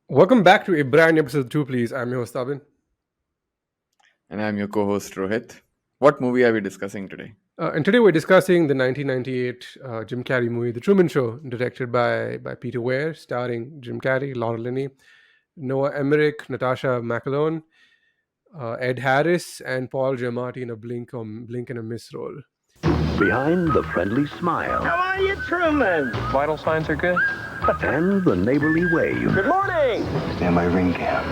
Welcome back to a brand new episode of Two Please. I'm your host Abhin. And I'm your co host Rohit. What movie are we discussing today? And today we're discussing the 1998 Jim Carrey movie, The Truman Show, directed by Peter Weir, starring Jim Carrey, Laura Linney, Noah Emmerich, Natasha McAlone, Ed Harris, and Paul Giamatti in a blink and a miss role. Behind the friendly smile How are you, Truman? Vital signs are good. and the neighborly wave, Good morning. Stand by ring cam.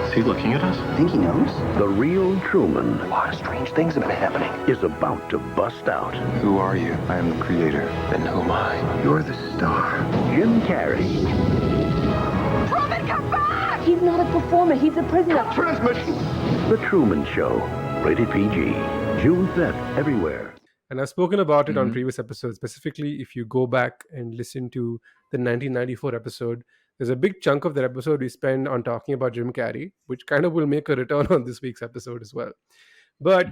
Is he looking at us? Think he knows? the real Truman A lot of strange things have been happening. is about to bust out. Who are you? I am the creator. Then who am I? You're the star. Jim Carrey, Truman, come back! He's not a performer, he's a prisoner. Transmission. The Truman Show, rated PG, June 5th, everywhere. And I've spoken about it on previous episodes. Specifically, if you go back and listen to the 1994 episode, there's a big chunk of that episode we spend on talking about Jim Carrey, which kind of will make a return on this week's episode as well. But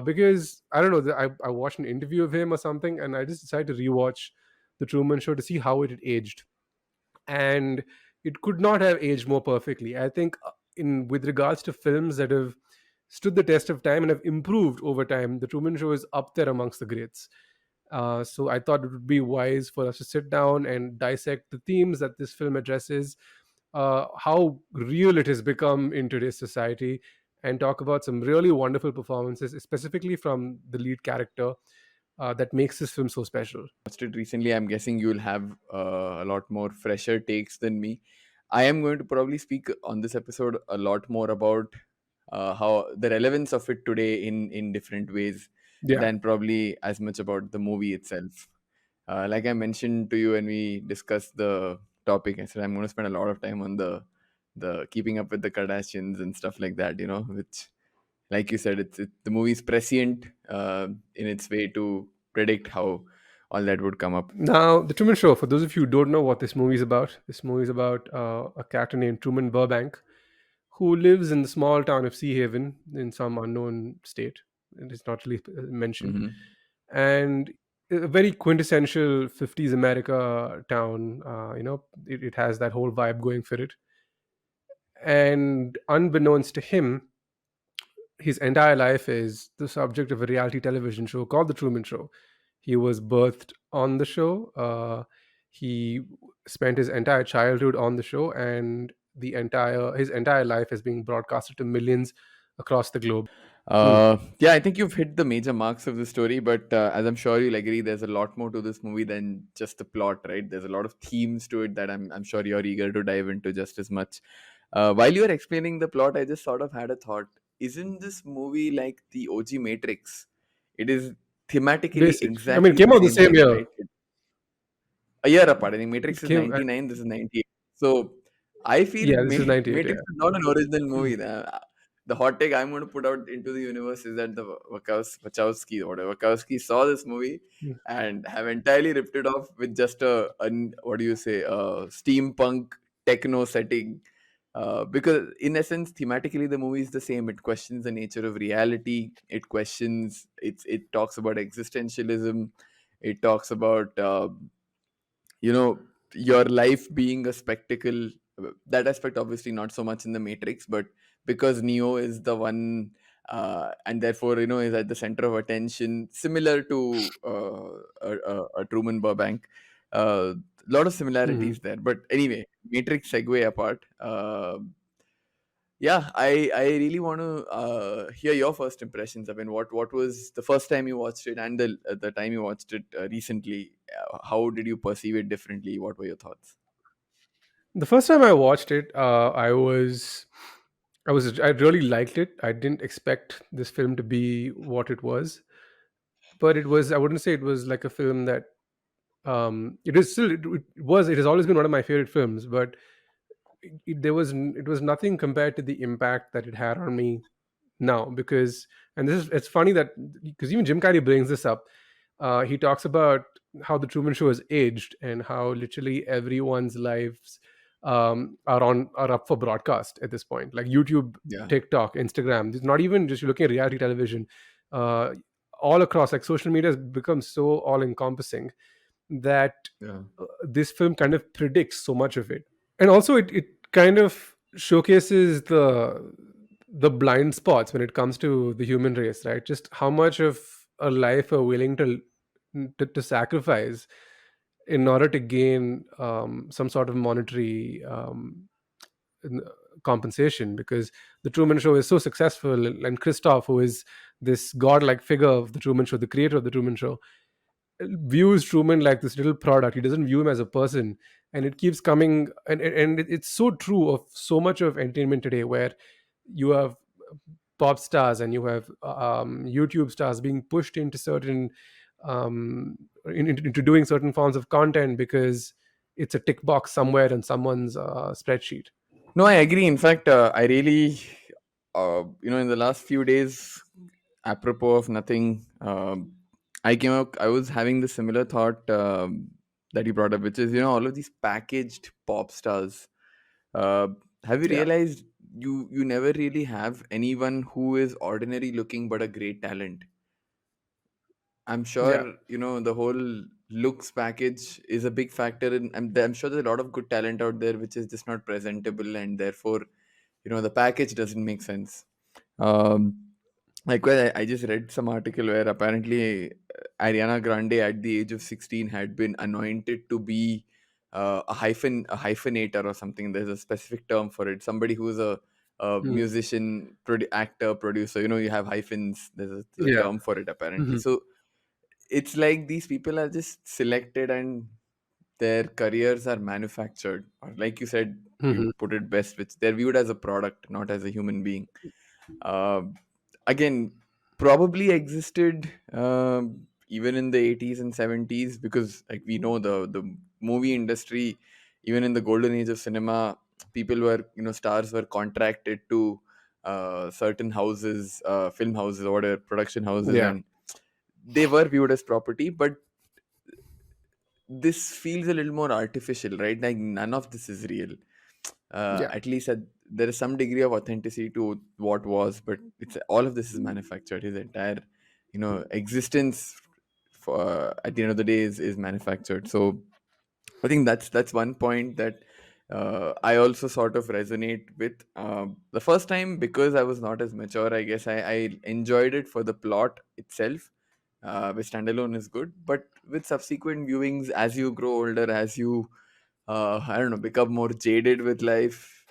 because I don't know, I watched an interview of him or something, and I just decided to rewatch the Truman Show to see how it had aged, and it could not have aged more perfectly. I think, in with regards to films that have stood the test of time and have improved over time, the Truman Show is up there amongst the greats. So I thought it would be wise for us to sit down and dissect the themes that this film addresses, how real it has become in today's society, and talk about some really wonderful performances, specifically from the lead character, that makes this film so special. Watched it recently. I'm guessing you'll have a lot more fresher takes than me. I am going to probably speak on this episode a lot more about how the relevance of it today in different ways Yeah. than probably as much about the movie itself. Like I mentioned to you when we discussed the topic, I said I'm going to spend a lot of time on the keeping up with the Kardashians and stuff like that. Which, like you said, the movie's prescient in its way to predict how all that would come up. Now, The Truman Show, for those of you who don't know what this movie is about, this movie is about a character named Truman Burbank who lives in the small town of Seahaven in some unknown state. It is not really mentioned. hmm And a very quintessential 50s America town. It has that whole vibe going for it. And unbeknownst to him, his entire life is the subject of a reality television show called The Truman Show. He was birthed on the show. He spent his entire childhood on the show, and his entire life is being broadcasted to millions across the globe. Yeah, I think you've hit the major marks of the story, but as I'm sure you'll agree, there's a lot more to this movie than just the plot, right? There's a lot of themes to it that I'm sure you're eager to dive into just as much. While you were explaining the plot, I just sort of had a thought. Isn't this movie like the OG Matrix? It is thematically Basically, I mean, exactly it came the out the same same thing, year. right? A year apart. I think It Matrix is came, 99, this is 98. So I feel yeah, this is 98. Matrix Yeah. is not an original movie. The hot take I'm going to put out into the universe is that the Wachowski or whatever Wachowski saw this movie Mm. and have entirely ripped it off with just what do you say, a steampunk techno setting. Because in essence, thematically, the movie is the same. It questions the nature of reality. It talks about existentialism. It talks about you know your life being a spectacle. That aspect obviously not so much in the Matrix, but because Neo is the one, and therefore is at the center of attention, similar to a Truman Burbank. A lot of Mhm. similarities there, but anyway, Matrix segue apart. Yeah, I really want to hear your first impressions. I mean, what was the first time you watched it, and the time you watched it recently? How did you perceive it differently? What were your thoughts? The first time I watched it, I really liked it. I didn't expect this film to be what it was, but it was. I wouldn't say it was like a film that. It is still. It has always been one of my favorite films, but it was nothing compared to the impact that it had on me now. Because it's funny that because even Jim Carrey brings this up. He talks about how the Truman Show has aged and how literally everyone's lives are up for broadcast at this point, like YouTube, Yeah, TikTok, Instagram. It's not even just you're looking at reality television. Uh, all across, like social media has become so all encompassing that yeah, this film kind of predicts so much of it. And also it kind of showcases the blind spots when it comes to the human race, right? Just how much of a life are willing to sacrifice in order to gain some sort of monetary n- compensation, because the Truman Show is so successful, and Christof, who is this godlike figure of the Truman Show, the creator of the Truman Show, views Truman like this little product. He doesn't view him as a person, and it keeps coming. And it's so true of so much of entertainment today, where you have pop stars and you have YouTube stars being pushed into certain into doing certain forms of content because it's a tick box somewhere in someone's spreadsheet. No, I agree. In fact, I really, in the last few days, apropos of nothing, I came up. I was having the similar thought that you brought up, which is all of these packaged pop stars. Uh, have you Yeah, realized you never really have anyone who is ordinary looking but a great talent? I'm yeah, sure the whole looks package is a big factor in. I'm sure there's a lot of good talent out there which is just not presentable, and therefore the package doesn't make sense. um Likewise, I just read some article where apparently Ariana Grande at the age of 16 had been anointed to be a hyphenator or something. There's a specific term for it. Somebody who's a mm, musician, actor, producer. You have hyphens. There's a yeah, term for it apparently. hmm, So it's like these people are just selected and their careers are manufactured. Or like you said, you hmm, put it best, which they're viewed as a product, not as a human being. uh, Again, probably existed even in the 80s and 70s, because like we know the movie industry, even in the golden age of cinema, people were stars were contracted to certain houses, film houses or whatever, production houses, yeah, and they were viewed as property. But this feels a little more artificial, right? Like none of this is real. yeah. At least there is some degree of authenticity to what was, but it's all of this is manufactured. His entire existence for at the end of the day is manufactured. So I think that's one point that I also sort of resonate with. The first time, because I was not as mature, I guess I enjoyed it for the plot itself, which standalone is good. But with subsequent viewings, as you grow older, as you I don't know, become more jaded with life,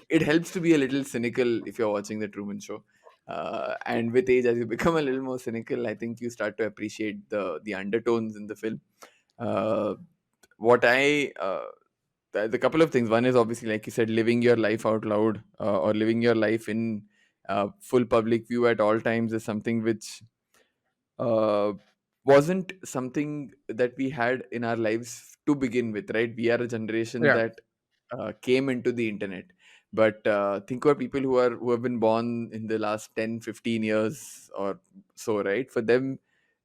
it helps to be a little cynical if you're watching the Truman Show. And with age, as you become a little more cynical, I think you start to appreciate the undertones in the film. Uh, what I the couple of things. One is obviously, like you said, living your life out loud, or living your life in full public view at all times is something which uh, wasn't something that we had in our lives to begin with, right? We are a generation Yeah. that came into the internet. But think about people who have been born in the last 10, 15 years or so, right? For them,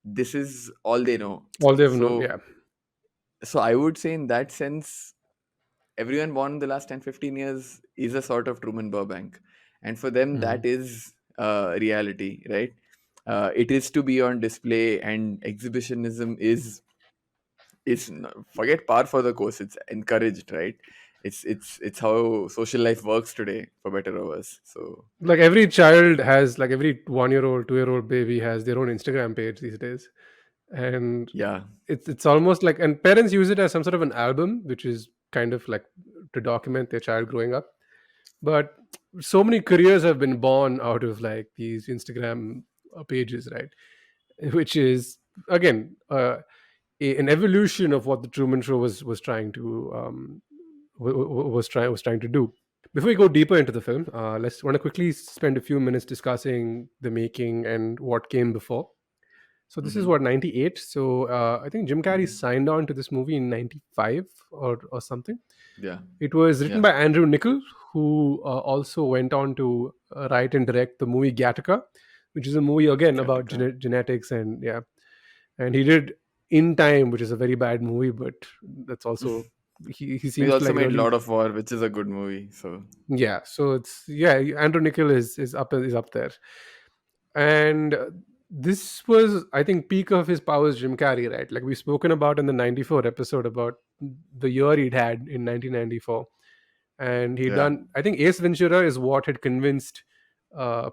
this is all they know. All they've known. So Yeah. so I would say in that sense, everyone born in the last 10, 15 years is a sort of Truman Burbank, and for them Hmm. that is reality, right? It is to be on display, and exhibitionism forget par for the course, it's encouraged, right? It's how social life works today, for better or worse. So Like every child has, like every 1 year old, 2 year old baby has their own Instagram page these days, and yeah. it's almost like, and parents use it as some sort of an album, which is kind of like to document their child growing up. But so many careers have been born out of like these Instagram pages, right? Which is again an evolution of what the Truman Show was trying to was trying to do. Before we go deeper into the film, let's want to quickly spend a few minutes discussing the making and what came before. So this is Hmm. what, 98. So I think Jim Carrey Hmm. signed on to this movie in 95 or something. Yeah. It was written Yeah. by Andrew Niccol, who also went on to write and direct the movie Gattaca, which is a movie again about Gattaca. genetics, and yeah, and he did In Time, which is a very bad movie, but that's also he He seems to also like made really, Lord of War, which is a good movie. So yeah. So it's, yeah, Andrew Niccol is up there, and this was, I think, peak of his powers, Jim Carrey, right? Like we've spoken about in the 94 episode about the year he'd had in 1994. and he Yeah. done. I think Ace Ventura is what had convinced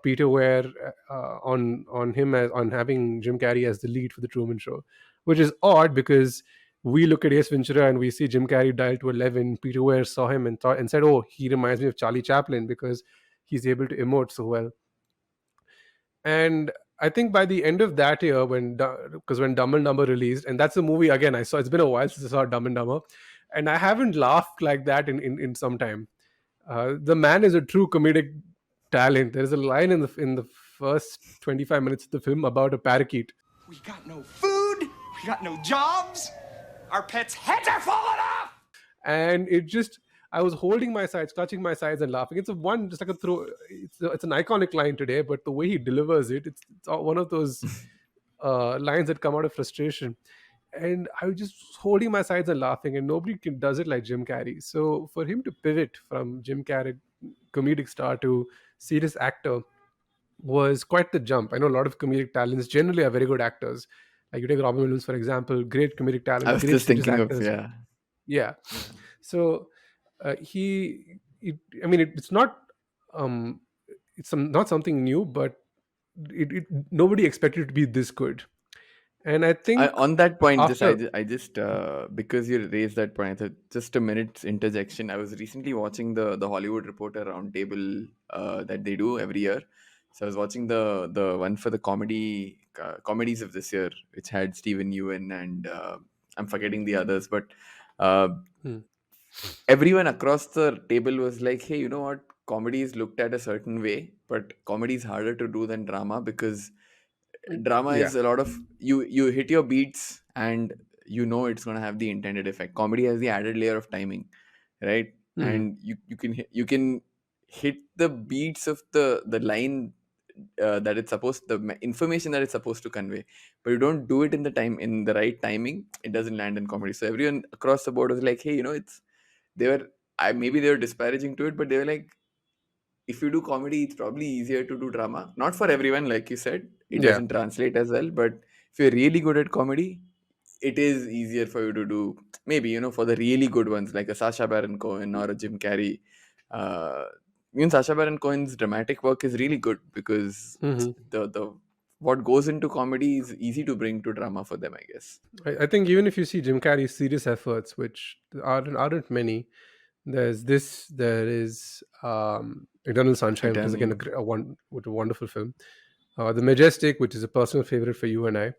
Peter Weir on him as on having Jim Carrey as the lead for the Truman Show, which is odd because we look at Ace Ventura and we see Jim Carrey dial to 11. Peter Weir saw him and thought and said, "Oh, he reminds me of Charlie Chaplin because he's able to emote so well." And I think by the end of that year, because when Dumb and Dumber released, and that's a movie again I saw. It's been a while since I saw Dumb and Dumber, and I haven't laughed like that in some time. The man is a true comedic talent. There is a line in the first 25 minutes of the film about a parakeet, We got no food. We got no jobs. Our pets' heads are falling off. and it just I was holding my sides, clutching my sides, and laughing. It's a one just like a throw. It's an iconic line today, but the way he delivers it, it's one of those lines that come out of frustration. And I was just holding my sides and laughing, and nobody does it like Jim Carrey. So for him to pivot from Jim Carrey, comedic star, to serious actor was quite the jump. I know a lot of comedic talents generally are very good actors. Like you take Robin Williams, for example, great comedic I talent, was great just serious thinking of, actors. yeah. Yeah. So I mean, it's not, not something new, but nobody expected it to be this good. And I think On that point, after, I just because you raised that point, I thought just a minute's interjection. I was recently watching the Hollywood Reporter roundtable that they do every year. So I was watching the one for the comedies of this year, which had Stephen Ewan and I'm forgetting the others, but uh, Hmm. everyone across the table was like, "Hey, you know what? Comedy is looked at a certain way, but comedy is harder to do than drama because drama Yeah. is a lot of you hit your beats and you know it's going to have the intended effect. Comedy has the added layer of timing, right? Mhm. And you can hit the beats of the line that it's supposed information that it's supposed to convey, but you don't do it in the right timing, it doesn't land in comedy. So everyone across the board was like, hey, it's they were maybe they were disparaging to it, but they were like, if you do comedy, it's probably easier to do drama. Not for everyone, like you said, it Yeah. doesn't translate as well. But if you're really good at comedy, it is easier for you to do. Maybe for the really good ones, like a Sacha Baron Cohen or a Jim Carrey. Uh, Even Sacha Baron Cohen's dramatic work is really good because Mhm. the what goes into comedy is easy to bring to drama for them, I guess. I think even if you see Jim Carrey's serious efforts, which aren't many, there is Eternal Sunshine, which is again Eternal, a wonderful film. The Majestic, which is a personal favorite for you and I.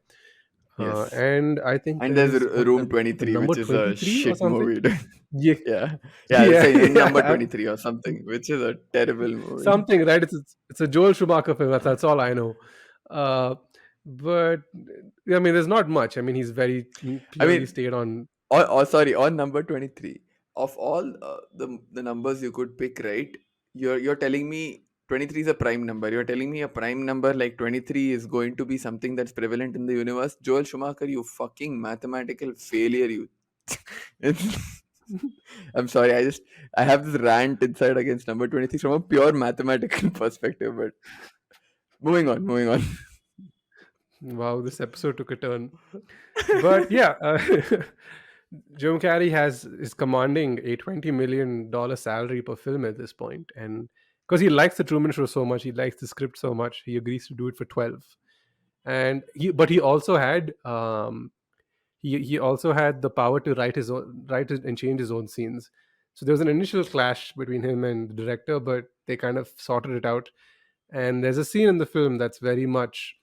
yes. And I think And there there's is Room the 23, number which is a 23 or shit something. movie. Yeah, Yeah. Yeah, it's yeah, like number yeah. 23 or something, which is a terrible movie. Something, right? It's a Joel Schumacher film. That's all I know. Uh, but I mean, there's not much. I mean, he's very I clearly mean, stayed on. sorry, on number 23, of all the numbers you could pick, right? You're telling me 23 is a prime number. You're telling me a prime number like 23 is going to be something that's prevalent in the universe. Joel Schumacher, you fucking mathematical failure, you. It's- I'm sorry, I have this rant inside against number 23 from a pure mathematical perspective, but moving on. Wow, this episode took a turn. But yeah, Jim Carrey is commanding a $20 million salary per film at this point, and because he likes the Truman Show so much, he likes the script so much, he agrees to do it for 12. And he also had he also had the power to write and change his own scenes. So there was an initial clash between him and the director, but they kind of sorted it out. And there's a scene in the film that's very much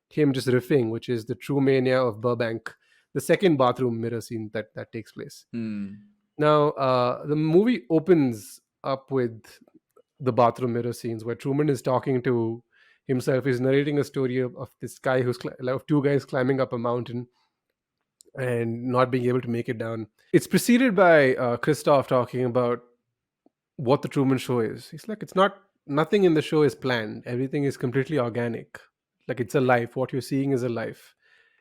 him just riffing, which is the true mania of Burbank, the second bathroom mirror scene that takes place. Hmm. Now, the movie opens up with the bathroom mirror scenes where Truman is talking to himself. He's narrating a story of this guy of two guys climbing up a mountain and not being able to make it down. It's preceded by Christof talking about what the Truman Show is. He's like, it's not, nothing in the show is planned. Everything is completely organic. Like it's a life. What you're seeing is a life.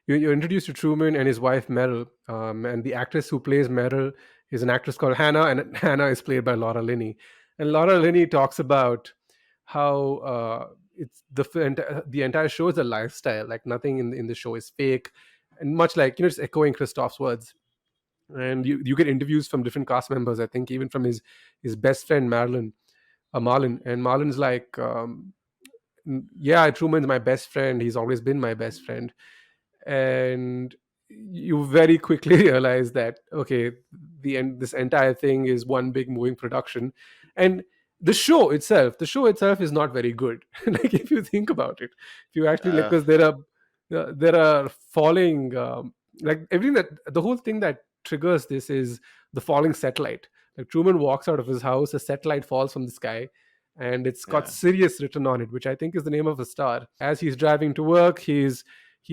You're introduced to Truman and his wife Meryl, and the actress who plays Meryl is an actress called Hannah, and Hannah is played by Laura Linney. And Laura Linney talks about how it's the entire show is a lifestyle. Like nothing in the show is fake, and much like just echoing Christoph's words, and you get interviews from different cast members. I think even from his best friend Marlon, and Marlon's like, yeah, Truman's my best friend. He's always been my best friend. And you very quickly realize that, okay, this entire thing is one big moving production. And the show itself is not very good. Like, if you think about it, if you actually, like, Uh, because there are falling, like, everything, that the whole thing that triggers this is the falling satellite. Like, Truman walks out of his house, a satellite falls from the sky, and it's got yeah, Sirius written on it, which I think is the name of a star. As he's driving to work, he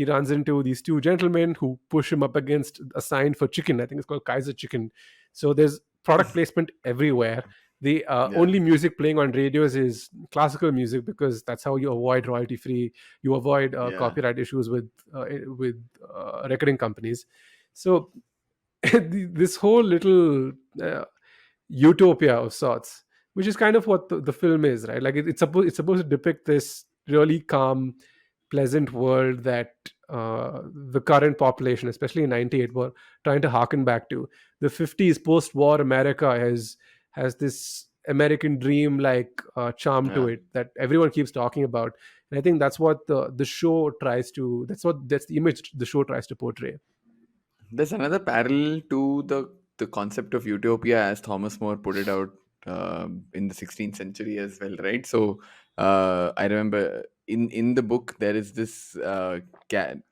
runs into these two gentlemen who push him up against a sign for chicken. I think it's called Kaiser Chicken. So there's product placement everywhere. The yeah, only music playing on radios is classical music, because that's how you avoid royalty free. You avoid yeah. copyright issues with recording companies. So this whole little utopia of sorts, which is kind of what the film is, right? Like, it's supposed to depict this really calm, pleasant world that the current population, especially in '98, were trying to harken back to. The '50s post-war America has this American dream like charm to Yeah. it that everyone keeps talking about. And I think that's what the show tries to. That's the image the show tries to portray. There's another parallel to the concept of utopia as Thomas More put it out in the 16th century as well, right? So I remember in the book there is this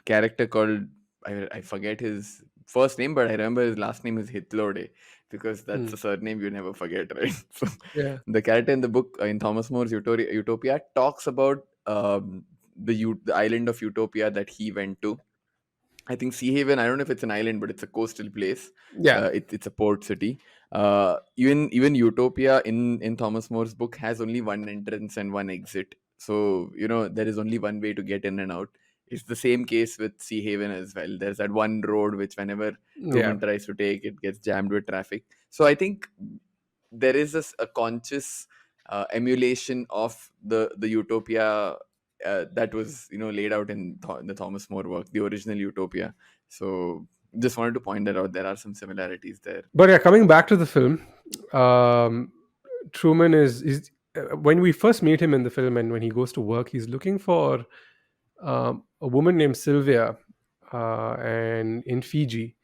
character called, I forget his first name, but I remember his last name is Hitlode, because that's Hmm. a surname you never forget, right? So Yeah. the character in the book, in Thomas More's Utopia, talks about the island of Utopia that he went to. I think Seahaven, I don't know if it's an island, but it's a coastal place. Yeah. It's a port city. Even Utopia in Thomas More's book has only one entrance and one exit. So, there is only one way to get in and out. It's the same case with Seahaven as well. There's that one road which, whenever Yeah. Truman tries to take, it gets jammed with traffic. So I think there is a conscious emulation of the utopia that was laid out in the Thomas More work, the original Utopia. So just wanted to point that out. There are some similarities there. But yeah, coming back to the film, um, Truman is when we first meet him in the film, and when he goes to work, he's looking for a woman named Sylvia, and in Fiji.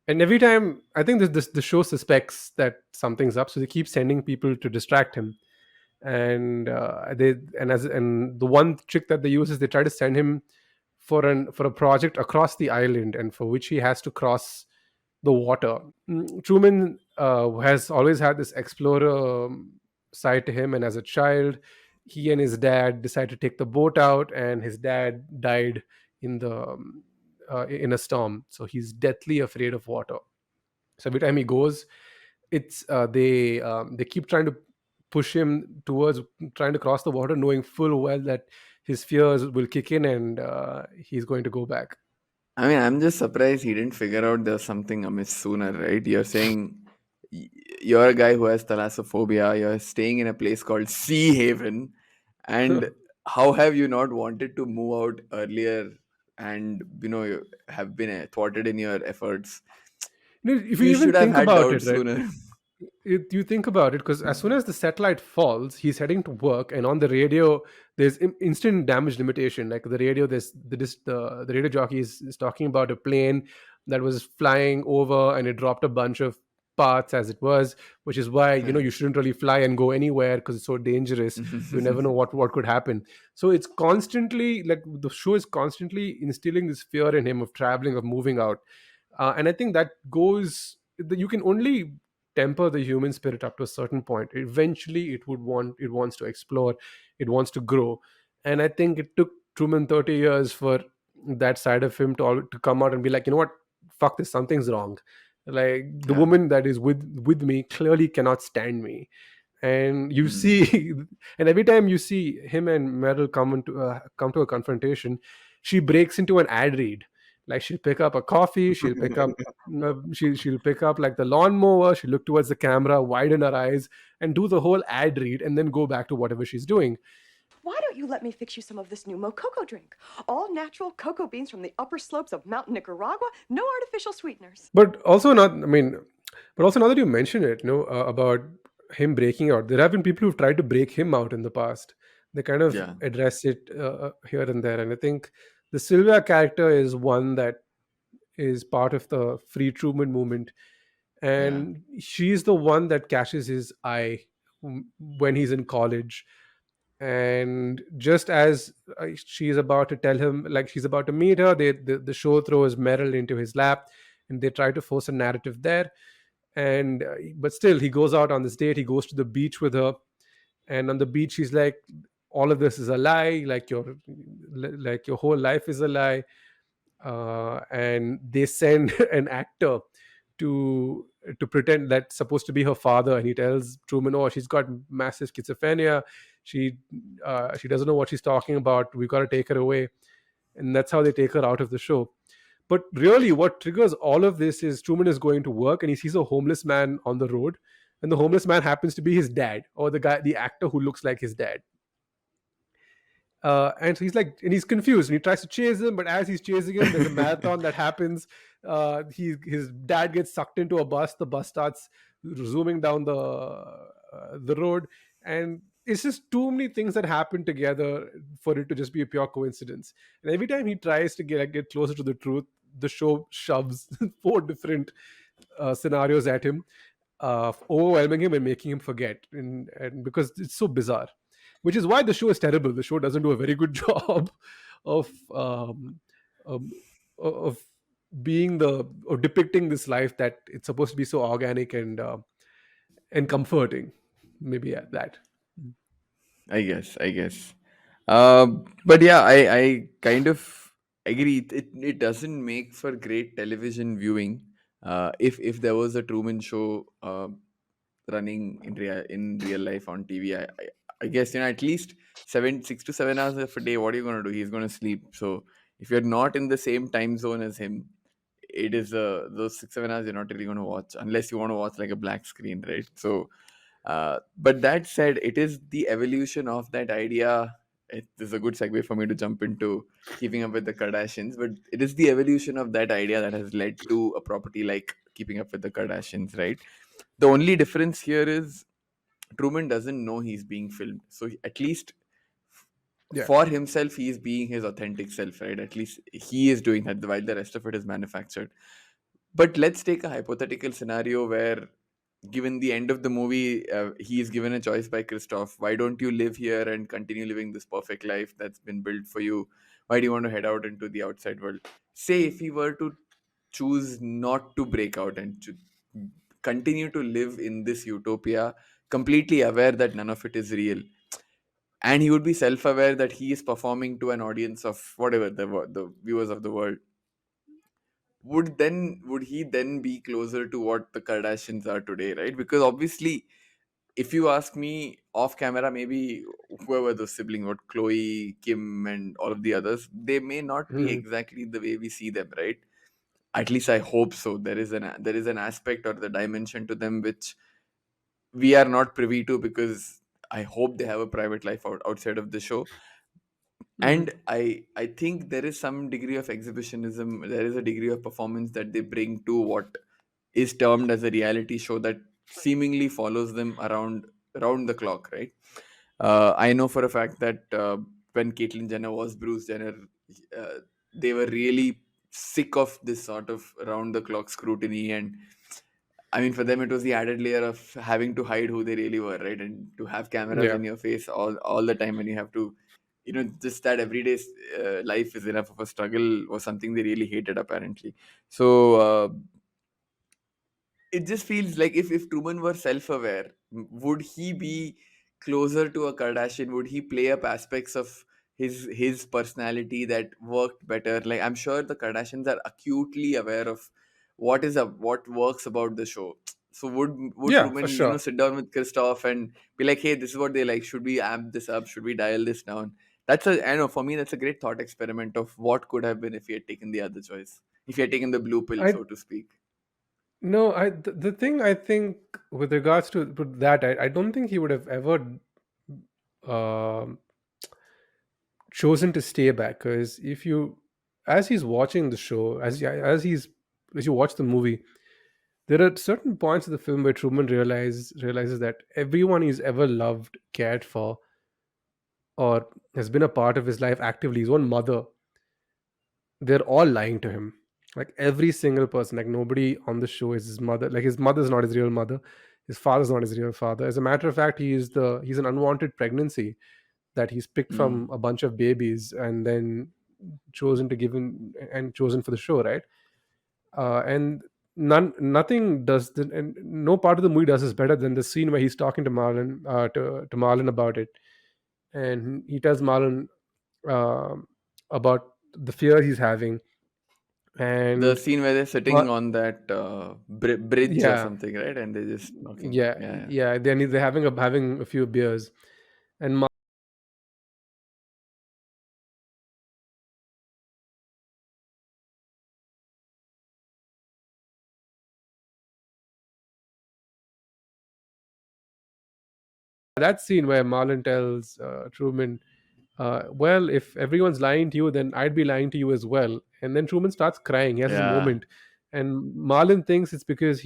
And every time, I think this the show suspects that something's up, so they keep sending people to distract him. And the one trick that they use is they try to send him for a project across the island, and for which he has to cross the water. Truman has always had this explorer side to him, and as a child, he and his dad decided to take the boat out, and his dad died in a storm. So he's deathly afraid of water. So every time he goes, it's they keep trying to push him towards trying to cross the water, knowing full well that his fears will kick in, and he's going to go back. I mean, I'm just surprised he didn't figure out there's something amiss sooner, right? You're saying you're a guy who has thalassophobia. You're staying in a place called Seahaven, and how have you not wanted to move out earlier, and you have been thwarted in your efforts? If you You even should have think had about out it, right? sooner. You think about it, because as soon as the satellite falls, he's heading to work, and on the radio there's instant damage limitation. Like, the radio, there's the radio jockey is talking about a plane that was flying over, and it dropped a bunch of parts as it was, which is why you shouldn't really fly and go anywhere, because it's so dangerous. You never know what could happen. So it's constantly, like, the show is constantly instilling this fear in him of traveling, of moving out. And I think that you can only temper the human spirit up to a certain point. Eventually it wants to explore, it wants to grow. And I think it took Truman 30 years for that side of him to come out and be like, you know what, fuck this, something's wrong. Like, the Yeah. woman that is with me clearly cannot stand me. And you see and every time you see him and Meryl come to a confrontation, she breaks into an ad read. Like, she'll pick up a coffee, she'll pick up, like, the lawnmower, she'll look towards the camera, widen her eyes, and do the whole ad read, and then go back to whatever she's doing. Why don't you let me fix you some of this new mococo drink? All natural cocoa beans from the upper slopes of Mountain Nicaragua, no artificial sweeteners. But also not, I mean, but also now that you mention it, about him breaking out, there have been people who've tried to break him out in the past. They kind of Yeah, address it here and there, and I think the Sylvia character is one that is part of the free Truman movement, yeah, and she's the one that catches his eye when he's in college. And just as she's about to tell him, like she's about to meet her, the show throws Meryl into his lap, and they try to force a narrative there. And but still, he goes out on this date. He goes to the beach with her, and on the beach, he's like, "All of this is a lie. Like your whole life is a lie." And they send an actor to pretend that's supposed to be her father, and he tells Truman, "Oh, she's got massive schizophrenia. She doesn't know what she's talking about. We've got to take her away." And that's how they take her out of the show. But really, what triggers all of this is Truman is going to work, and he sees a homeless man on the road, and the homeless man happens to be his dad, or the actor who looks like his dad. And so he's like, and he's confused, and he tries to chase him, but as he's chasing him, there's a marathon that happens. His dad gets sucked into a bus. The bus starts zooming down the road, and it's just too many things that happen together for it to just be a pure coincidence. And every time he tries to get closer to the truth, the show shoves four different scenarios at him, overwhelming him and making him forget, and because it's so bizarre, which is why the show is terrible. The show doesn't do a very good job of um, of being or depicting this life that it's supposed to be so organic and comforting. Maybe that. I guess. But yeah, I kind of agree. It doesn't make for great television viewing. If there was a Truman Show running in real life on TV, I guess at least 6 to 7 hours of a day. What are you gonna do? He's gonna sleep. So if you're not in the same time zone as him, it is those 6 7 hours you're not really gonna watch unless you want to watch like a black screen, right? So but that said, it is the evolution of that idea. This is a good segue for me to jump into Keeping Up with the Kardashians, but it is the evolution of that idea that has led to a property like Keeping Up with the Kardashians, right? The only difference here is Truman doesn't know he's being filmed. So at least Yeah. for himself, he's being his authentic self, right? At least he is doing that while the rest of it is manufactured. But let's take a hypothetical scenario where, given the end of the movie, he is given a choice by Christof. Why don't you live here and continue living this perfect life that's been built for you? Why do you want to head out into the outside world? Say if he were to choose not to break out and to continue to live in this utopia, completely aware that none of it is real, and he would be self-aware that he is performing to an audience of whatever the viewers of the world, would he then be closer to what the Kardashians are today, right? Because obviously, if you ask me off camera, maybe whoever the sibling, what Chloe, Kim, and all of the others, they may not be Mhm. exactly the way we see them, right? At least I hope so. There is an aspect or the dimension to them which we are not privy to, because I hope they have a private life outside of the show. And Mhm. I think there is some degree of exhibitionism, there is a degree of performance that they bring to what is termed as a reality show that seemingly follows them around the clock, right? I know for a fact that when Caitlyn Jenner was Bruce Jenner, uh, they were really sick of this sort of round the clock scrutiny. And I mean, for them, it was the added layer of having to hide who they really were, right? And to have cameras Yeah. in your face all the time, and you have to, just that everyday life is enough of a struggle, was something they really hated, apparently. So it just feels like if Truman were self-aware, would he be closer to a Kardashian? Would he play up aspects of his personality that worked better? Like, I'm sure the Kardashians are acutely aware of what works about the show. So would Yeah, for Truman, sure. sit down with Christoph and be like, hey, this is what they like. Should we amp this up? Should we dial this down? I know, for me, that's a great thought experiment of what could have been if he had taken the other choice. If he had taken the blue pill, I so to speak. No, the thing I think with regards to that, I don't think he would have ever um chosen to stay back. Because if you, as he's watching the show, as you watch the movie, there are certain points of the film where Truman realizes that everyone he's ever loved, cared for, or has been a part of his life actively, his own mother, they're all lying to him. Like every single person, like nobody on the show is his mother. Like his mother's not his real mother. His father's not his real father. As a matter of fact, he's an unwanted pregnancy that he's picked Mm. from a bunch of babies and then chosen to give him and chosen for the show, right? And nothing does the, and no part of the movie does this better than the scene where he's talking to Marlon, to Marlon about it, and he tells Marlon um about the fear he's having, The and scene where they're sitting Mar- on that bridge or yeah, something, right? And they're just talking. yeah, Yeah, yeah. yeah. Then they're having a few beers, and that scene where Marlon tells Truman, well, if everyone's lying to you, then I'd be lying to you as well. And then Truman starts crying. He has this Yeah. moment, and Marlon thinks it's because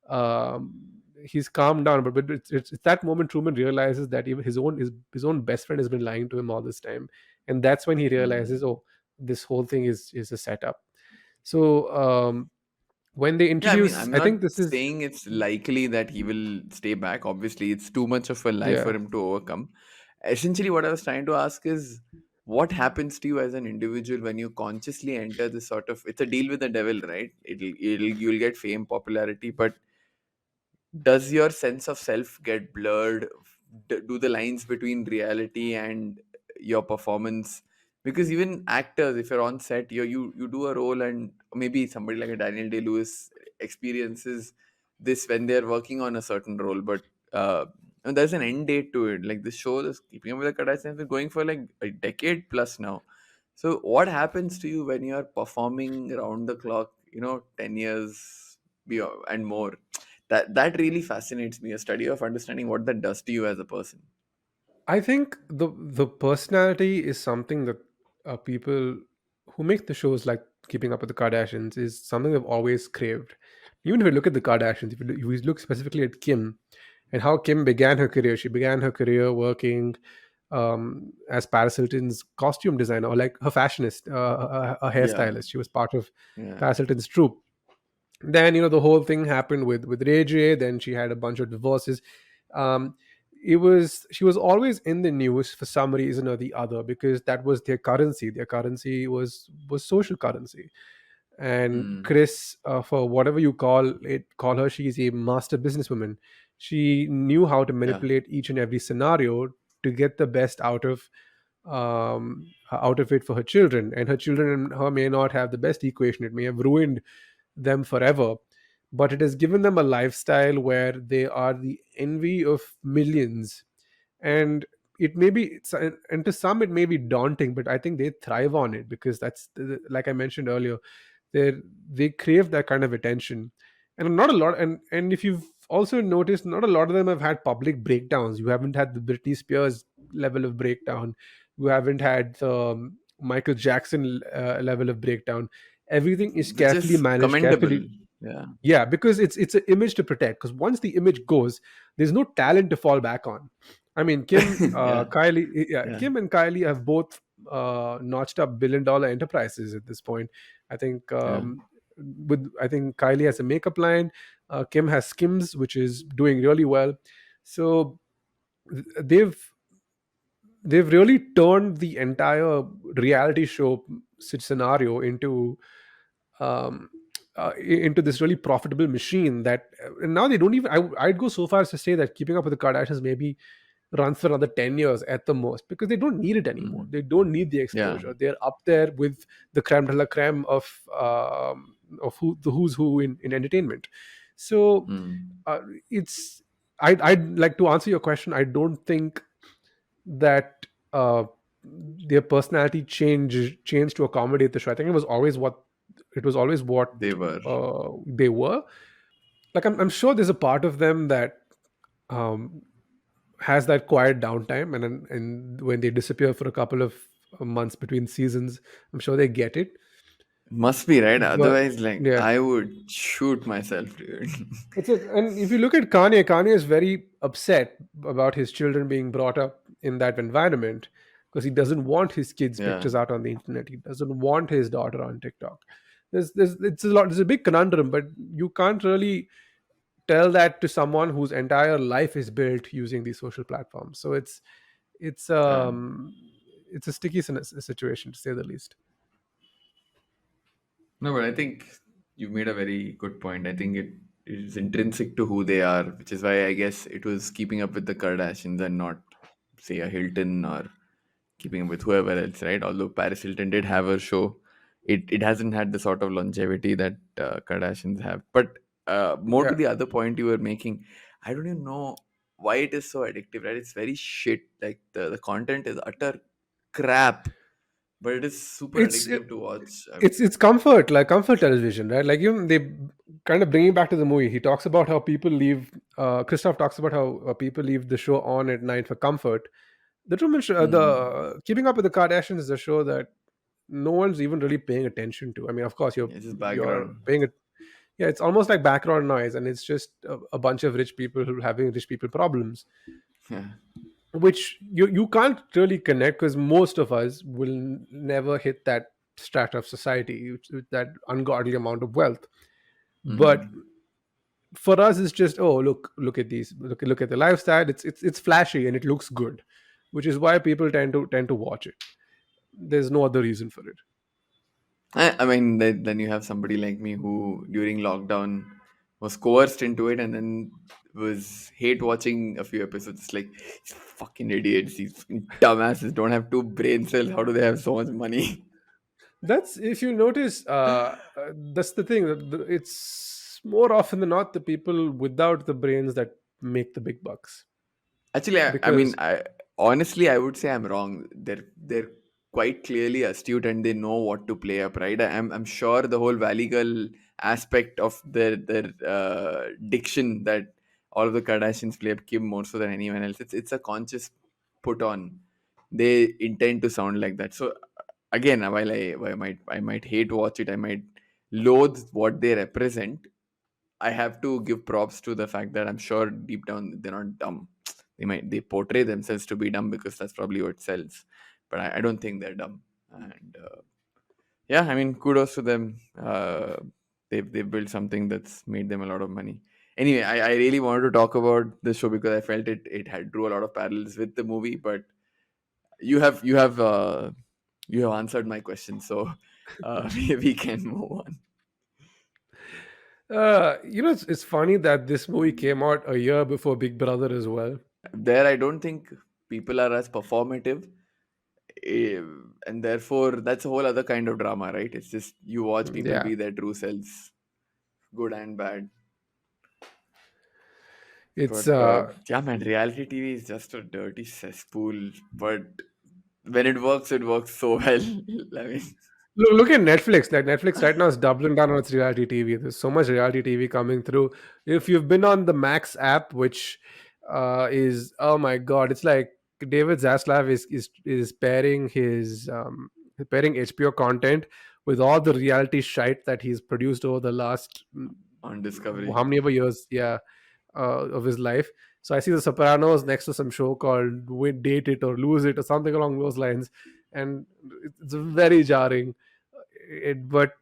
um, he's calmed down. But it's that moment Truman realizes that even his own best friend has been lying to him all this time, and that's when he Mm. realizes, oh, this whole thing is a setup. So when they Yeah, I mean, introduce, I'm I not think this is saying it's likely that he will stay back. Obviously, it's too much of a life for yeah. him to overcome. Essentially, what I was trying to ask is what happens to you as an individual when you consciously enter this sort of, it's a deal with the devil, right? You'll get fame, popularity, but does your sense of self get blurred? Do the lines between reality and your performance, because even actors, if you're on set, you do a role, and maybe somebody like a Daniel Day-Lewis experiences this when they're working on a certain role, but and there's an end date to it. Like this show, this Keeping Up with the Kardashians, has been going for like a decade plus now. So what happens to you when you're performing around the clock, 10 years and more? That really fascinates me, a study of understanding what that does to you as a person. I think the personality is something that people who make the shows like Keeping Up with the Kardashians is something they've always craved. Even if you look at the Kardashians, if you look specifically at Kim and how Kim began her career, she began her career working as Paris Hilton's costume designer, or like her fashionist, a Yeah, hairstylist. She was part of yeah. Paris Hilton's troupe. Then the whole thing happened with Ray J. Then she had a bunch of divorces. um she was always in the news for some reason or the other, because that was their currency was social currency. And Mm, Kris, for whatever you call her, she's a master businesswoman. She knew how to yeah. manipulate each and every scenario to get the best out of it for her children, and her children and her may not have the best equation. It may have ruined them forever, but it has given them a lifestyle where they are the envy of millions. And it may be and to some it may be daunting, but I think they thrive on it, because like I mentioned earlier, they they crave that kind of attention. And not a lot, and if you've also noticed, not a lot of them have had public breakdowns. You haven't had the Britney Spears level of breakdown. You haven't had Michael Jackson level of breakdown. Everything is Which carefully is managed, commendable. carefully. Yeah, Yeah, because it's an image to protect. Because once the image goes, there's no talent to fall back on. I mean, yeah, yeah, Kim and Kylie have both notched up billion-dollar enterprises at this point. I think yeah. I think Kylie has a makeup line. Kim has Skims, which is doing really well. So they've really turned the entire reality show scenario um, into this really profitable machine that and now they don't even I'd go so far as to say that Keeping Up with the Kardashians maybe runs for another 10 years at the most, because they don't need it anymore. Mm, They don't need the yeah. exposure. They're up there with the creme de la creme of the who's who in entertainment. So Mm. it's I'd like to answer your question. I don't think that their personality changed to accommodate the show. I think it was always what They were. they were. Like I'm sure there's a part of them that um, has that quiet downtime, and when they disappear for a couple of months between seasons, I'm sure they get it. Must be right. But Otherwise, like yeah, I would shoot myself, dude. and if you look at Kanye is very upset about his children being brought up in that environment because he doesn't want his kids' Yeah. pictures out on the internet. He doesn't want his daughter on TikTok. There's a big conundrum, but you can't really tell that to someone whose entire life is built using these social platforms. So it's Yeah. um it's a sticky situation, to say the least. No, but I think you made a very good point. I think it is intrinsic to who they are, which is why I guess it was keeping up with the Kardashians and not, say, a Hilton or keeping up with whoever else, right? Although Paris Hilton did have her show, it hasn't had the sort of longevity that Kardashians have. But more to Yeah, the other point you were making, I don't even know why it is so addictive, right? It's very shit. Like the content is utter crap, but it is super it's addictive to watch. it's comfort, like comfort television, right? Like, they kind of bringing back to the movie. He talks about how people leave. Christof talks about how people leave the show on at night for comfort. The Truman Show, Mhm. the Keeping Up with the Kardashians is a show that no one's even really paying attention to. I mean, of course, It's just you're background. paying it. Yeah, it's almost like background noise, and it's just a bunch of rich people who are having rich people problems, Yeah. which you can't really connect because most of us will never hit that strata of society with that ungodly amount of wealth. But Mhm. for us, it's just, oh, look at these, look at the lifestyle. It's flashy and it looks good, which is why people tend to watch it. There's no other reason for it. I mean, then you have somebody like me who, during lockdown, was coerced into it and then was hate watching a few episodes. It's like, these fucking idiots, these fucking dumbasses don't have two brain cells. How do they have so much money? That's, if you notice, that's the thing. It's more often than not the people without the brains that make the big bucks. Actually, I mean, Because honestly, I would say I'm wrong. They're quite clearly astute and they know what to play up, right? I'm sure the whole Valley Girl aspect of their diction that all of the Kardashians play up, Kim more so than anyone else. It's a conscious put on. They intend to sound like that. So again, while I might hate watch it, I might loathe what they represent. I have to give props to the fact that I'm sure deep down they're not dumb. They portray themselves to be dumb because that's probably what sells, but I don't think they're dumb. And yeah, I mean, kudos to them. They've built something that's made them a lot of money. Anyway, I really wanted to talk about the show because I felt it had drew a lot of parallels with the movie, but you have you have you have answered my question, so we can move on. it's funny that this movie came out a year before Big Brother as well. There, I don't think people are as performative, eh, and therefore that's a whole other kind of drama, right? It's just you watch people Yeah, be their true selves, good and bad. it's But yeah, man, reality TV is just a dirty cesspool. But when it works so well. I mean, look at Netflix. Like, Netflix right now is doubling down on its reality TV. There's so much reality TV coming through. If you've been on the Max app, which is, oh my god, it's like David Zaslav is pairing HBO content with all the reality shite that he's produced over the last on Discovery. how many ever years, yeah, of his life. So I see The Sopranos next to some show called Date It or Lose It or something along those lines, and it's very jarring. But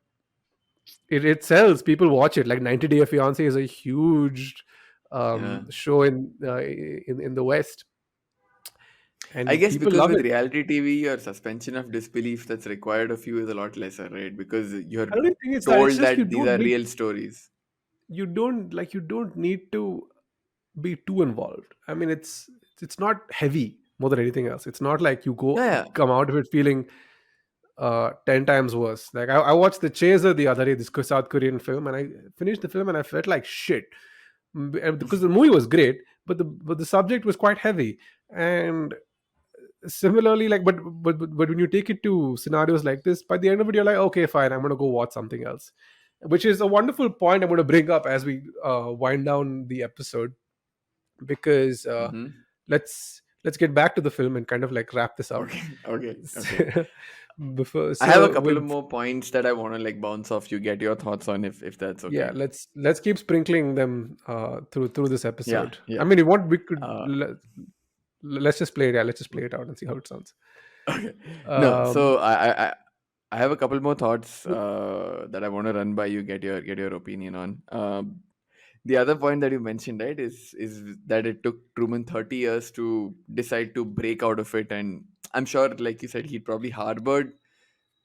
it sells. People watch it. Like 90 Day Fiance is a huge Yeah. show in the West, I and guess people because love with it. reality TV, your suspension of disbelief that's required of you is a lot lesser, right? Because you're I don't think it's that. It's told just that these are real stories. you don't need to be too involved. I mean, it's not heavy more than anything else. It's not like Yeah, yeah. come out of it feeling 10 times worse. Like, I watched The Chaser the other day, this South Korean film, and I finished the film and I felt like shit. And because the movie was great, but the subject was quite heavy. And similarly, like, but when you take it to scenarios like this, by the end of it, you're like, okay, fine, I'm gonna go watch something else, which is a wonderful point I'm going to bring up as we wind down the episode, because Hmm. let's get back to the film and kind of like wrap this out. Okay. Before, I have a so couple of with more points that I want to like bounce off you, get your thoughts on, if that's yeah, okay. let's keep sprinkling them through this Yeah, episode. I yeah. mean, what we could Uh, let's just play it. Yeah, let's just play it out and see how it sounds. okay. No, Um, so I have a couple more thoughts that I want to run by you, get your opinion on. The other point that you mentioned, right, is that it took Truman 30 years to decide to break out of it, and I'm sure, like you said, he probably harbored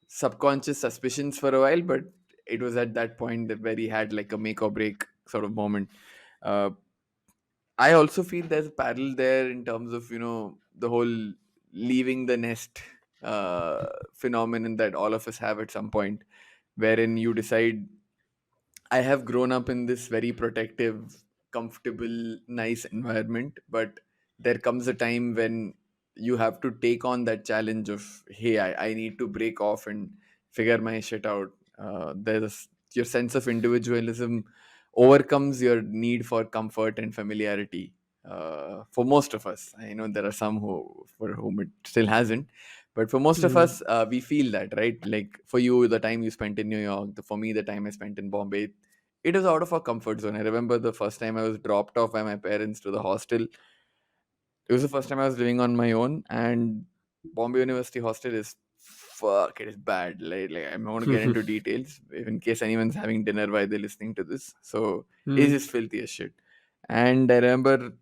subconscious suspicions for a while, but it was at that point that where he had like a make or break sort of moment. Uh, I also feel there's a parallel there in terms of, the whole leaving the nest phenomenon that all of us have at some point, wherein you decide, I have grown up in this very protective, comfortable, nice environment, but there comes a time when you have to take on that challenge of, hey, I need to break off and figure my shit out. Your sense of individualism overcomes your need for comfort and familiarity. For most of us, I know there are some for whom it still hasn't, but for most of mm, us, we feel that, right? Like for you, the time you spent in New York, for me, the time I spent in Bombay, it was out of our comfort zone. I remember the first time I was dropped off by my parents to the hostel. It was the first time I was living on my own, and Bombay University hostel is fuck. It is bad. Like I'm not going to get into details in case anyone's having dinner while they're listening to this. So it's mm, just filthy as shit. And I remember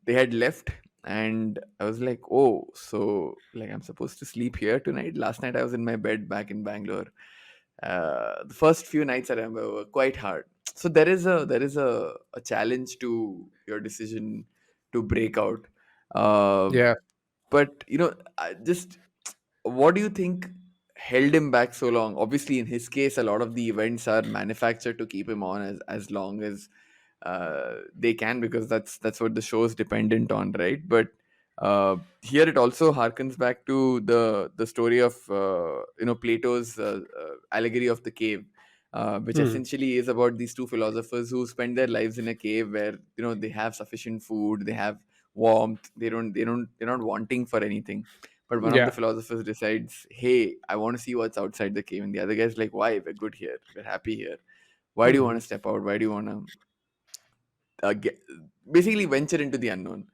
they had left, and I was like, oh, so like I'm supposed to sleep here tonight. Last night I was in my bed back in Bangalore. The first few nights I remember were quite hard. So there is a challenge to your decision to break out. Uh, yeah. but just what do you think held him back so long? Obviously, in his case, a lot of the events are manufactured to keep him on as long as they can, because that's what the show is dependent on, right? But here it also harkens back to the story of Plato's allegory of the cave, which Mm, essentially is about these two philosophers who spend their lives in a cave where they have sufficient food, they have warmth, they're not wanting for anything. But one of the yeah. philosophers decides, hey, I want to see what's outside the cave, and the other guy's like, why? We're good here, we're happy here. Why do you want Mm, to step out? Why do you want to basically venture into the unknown?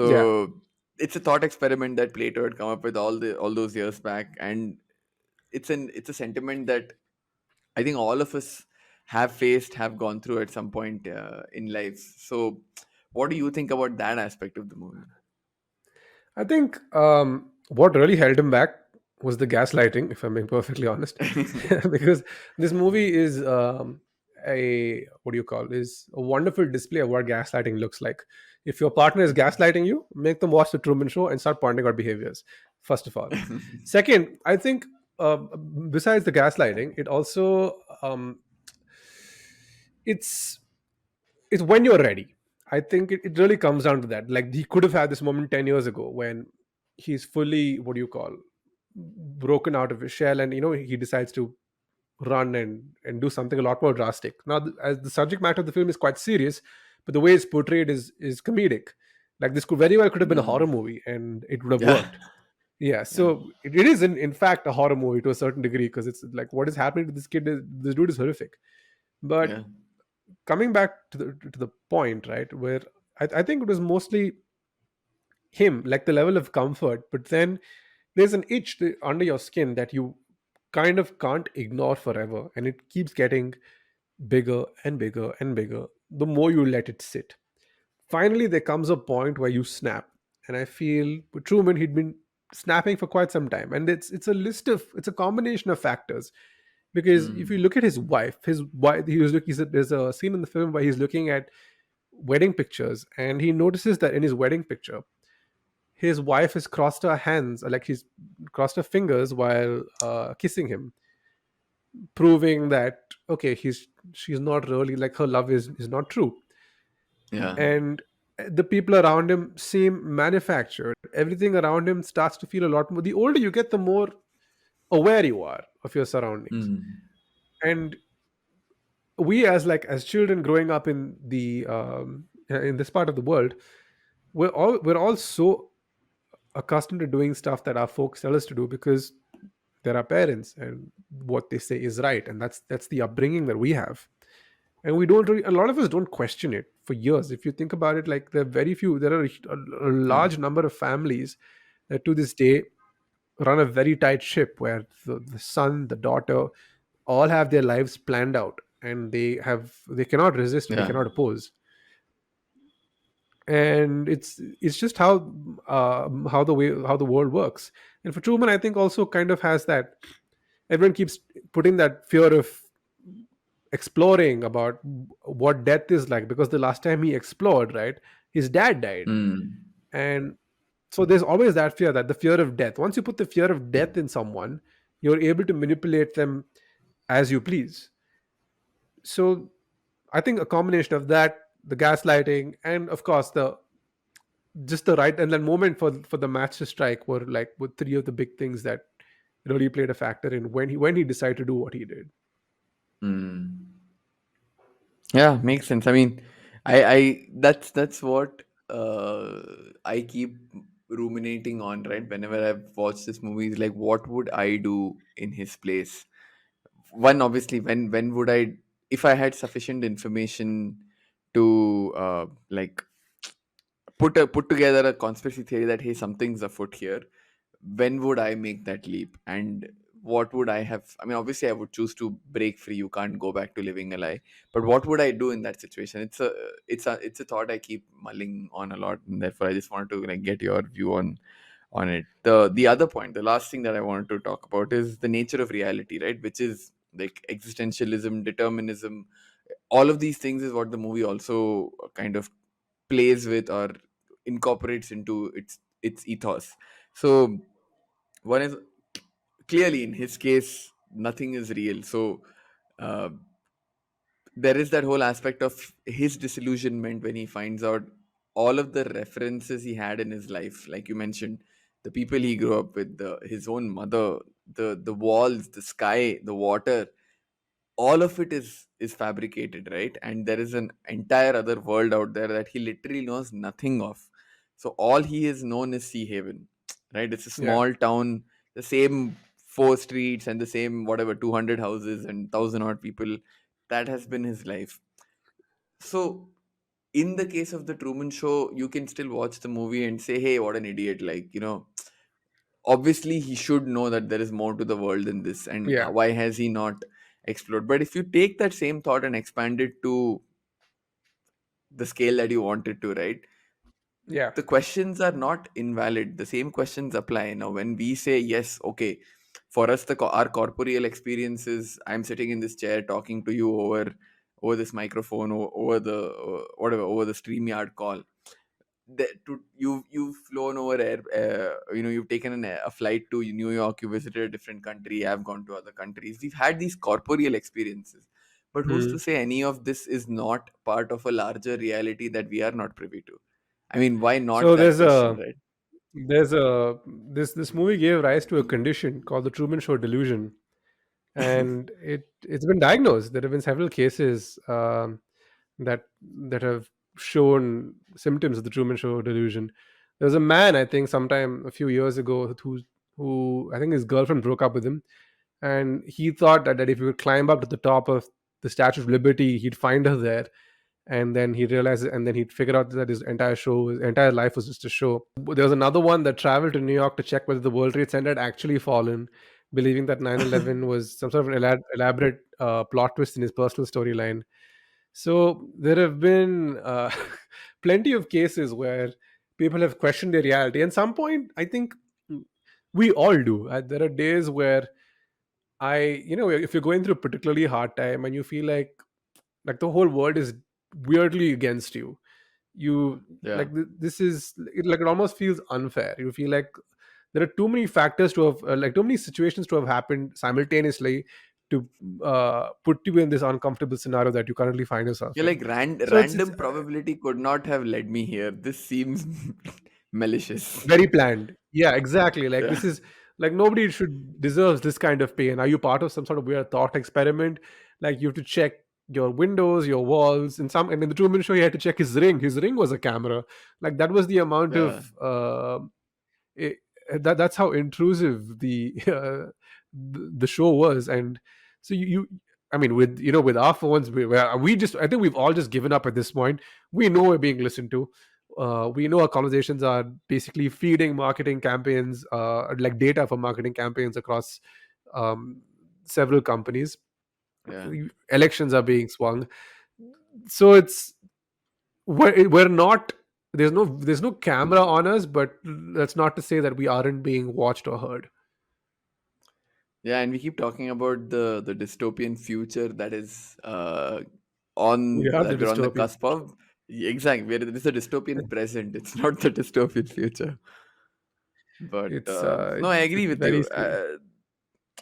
yeah. So it's a thought experiment that Plato had come up with all those years back, and it's a sentiment that I think all of us have gone through at some point in life. So what do you think about that aspect of the movie? I think what really held him back was the gaslighting, if I'm being perfectly honest, because this movie is a what do you call is a wonderful display of what gaslighting looks like. If your partner is gaslighting you, make them watch the Truman Show and start pointing out behaviors. First of all, second, I think besides the gaslighting, it also it's it's when you're ready. I think it really comes down to that. Like he could have had this moment 10 years ago when he's fully, what do you call, broken out of his shell, and he decides to run and do something a lot more drastic. Now, as the subject matter of the film is quite serious, but the way it's portrayed is comedic. Like this could very well could have been a horror Mm. movie, and it would have Yeah, worked. Yeah, yeah, so it is in fact a horror movie to a certain degree, because it's like what is happening to this kid. This dude is horrific. But yeah. coming back to the point, right, where I think it was mostly him, like the level of comfort, but then there's an itch under your skin that you kind of can't ignore forever, and it keeps getting bigger and bigger and bigger the more you let it sit. Finally there comes a point where you snap, and I feel with Truman, he'd been snapping for quite some time, and it's a combination of factors. Because if you Mm. look at his wife, there's a scene in the film where he's looking at wedding pictures, and he notices that in his wedding picture his wife has crossed her hands, like she's crossed her fingers while kissing him, proving that okay, she's not really, like, her love is not true. Yeah. And the people around him seem manufactured. Everything around him starts to feel a lot more. The older you get, the more aware you are of your surroundings. Mm. And we, as children growing up in this part of the world, we're all so accustomed to doing stuff that our folks tell us to do because they're our parents and what they say is right, and that's the upbringing that we have. And we don't really, a lot of us don't question it for years. If you think about it, like there are a Hmm. large number of families that to this day run a very tight ship where the son, the daughter, all have their lives planned out, and they cannot resist, they Yeah. cannot oppose. And it's just how the world works. And for Truman, I think also kind of has that. Everyone keeps putting that fear of exploring about what death is like, because the last time he explored, right, his dad died. Hmm. And so there's always that fear, that the fear of death, once you put the fear of death in someone, you're able to manipulate them as you please. So I think a combination of that, the gaslighting, and of course the just the right and then moment for the match to strike were three of the big things that really played a factor in when he decided to do what he did. Hmm. Yeah, makes sense. I mean, I that's what I keep ruminating on, right? Whenever I've watched this movie, is like, what would I do in his place? One, obviously, when would I, if I had sufficient information to like put together a conspiracy theory that hey, something's afoot here, when would I make that leap? And what would I have? I mean, obviously, I would choose to break free. You can't go back to living a lie. But what would I do in that situation? It's a thought I keep mulling on a lot, and therefore, I just wanted to like get your view on it. The other point, the last thing that I wanted to talk about is the nature of reality, right? Which is like existentialism, determinism. All of these things is what the movie also kind of plays with or incorporates into its ethos. So one is clearly in his case nothing is real. So uh, there is that whole aspect of his disillusionment when he finds out all of the references he had in his life, like you mentioned, the people he grew up with, his own mother, the walls, the sky, the water, all of it is fabricated, right? And there is an entire other world out there that he literally knows nothing of. So all he is known is Seahaven, right? It's a Yeah. small town, the same four streets and the same whatever 200 houses and 1,000 odd people. That has been his life. So in the case of the Truman Show, you can still watch the movie and say, hey, what an idiot, like, obviously he should know that there is more to the world than this, and Yeah. why has he not explored? But if you take that same thought and expand it to the scale that you want it to, right, Yeah. the questions are not invalid. The same questions apply. Now when we say yes, okay, for us our corporeal experiences, I'm sitting in this chair talking to you over this microphone, over the whatever, over the StreamYard call. You've flown over air, you've taken a flight to New York, you visited a different country, I've gone to other countries, we've had these corporeal experiences. But who's to Hmm. say any of this is not part of a larger reality that we are not privy to? I mean, why not So that question, right? there's a this movie gave rise to a condition called the Truman Show delusion, and it's been diagnosed. There have been several cases that have shown symptoms of the Truman Show delusion. There was a man, I think, sometime a few years ago, who I think his girlfriend broke up with him, and he thought that if he would climb up to the top of the Statue of Liberty, he'd find her there. And then he realized, and then he'd figure out that his entire life was just a show. There was another one that traveled to New York to check whether the World Trade Center had actually fallen, believing that 9/11 was some sort of an elaborate plot twist in his personal storyline. So there have been plenty of cases where people have questioned their reality. And some point, I think we all do. There are days where if you're going through a particularly hard time and you feel like the whole world is weirdly against you, you Yeah. like this is like it almost feels unfair. You feel like there are too many factors to have like too many situations to have happened simultaneously to put you in this uncomfortable scenario that you currently find yourself You're in. like So it's random probability could not have led me here. This seems malicious. very planned. Yeah, exactly. Like Yeah. this is like nobody should deserves this kind of pain. Are you part of some sort of weird thought experiment? Like you have to check your windows, your walls. And in the Truman Show, he had to check his ring. His ring was a camera. Like that was the amount Yeah. of it, that's how intrusive the show was. And so I mean, with with our phones, I think we've all just given up at this point. We know we're being listened to. We know our conversations are basically feeding marketing campaigns, like data for marketing campaigns across um, several companies. Yeah. Elections are being swung, so we're not, there's no camera on us, but that's not to say that we aren't being watched or heard. Yeah, and we keep talking about the dystopian future that is on We are the that we're on the dystopian cusp of. Exactly, it's a dystopian present. It's not the dystopian future. But no, I agree it's with very you. scary.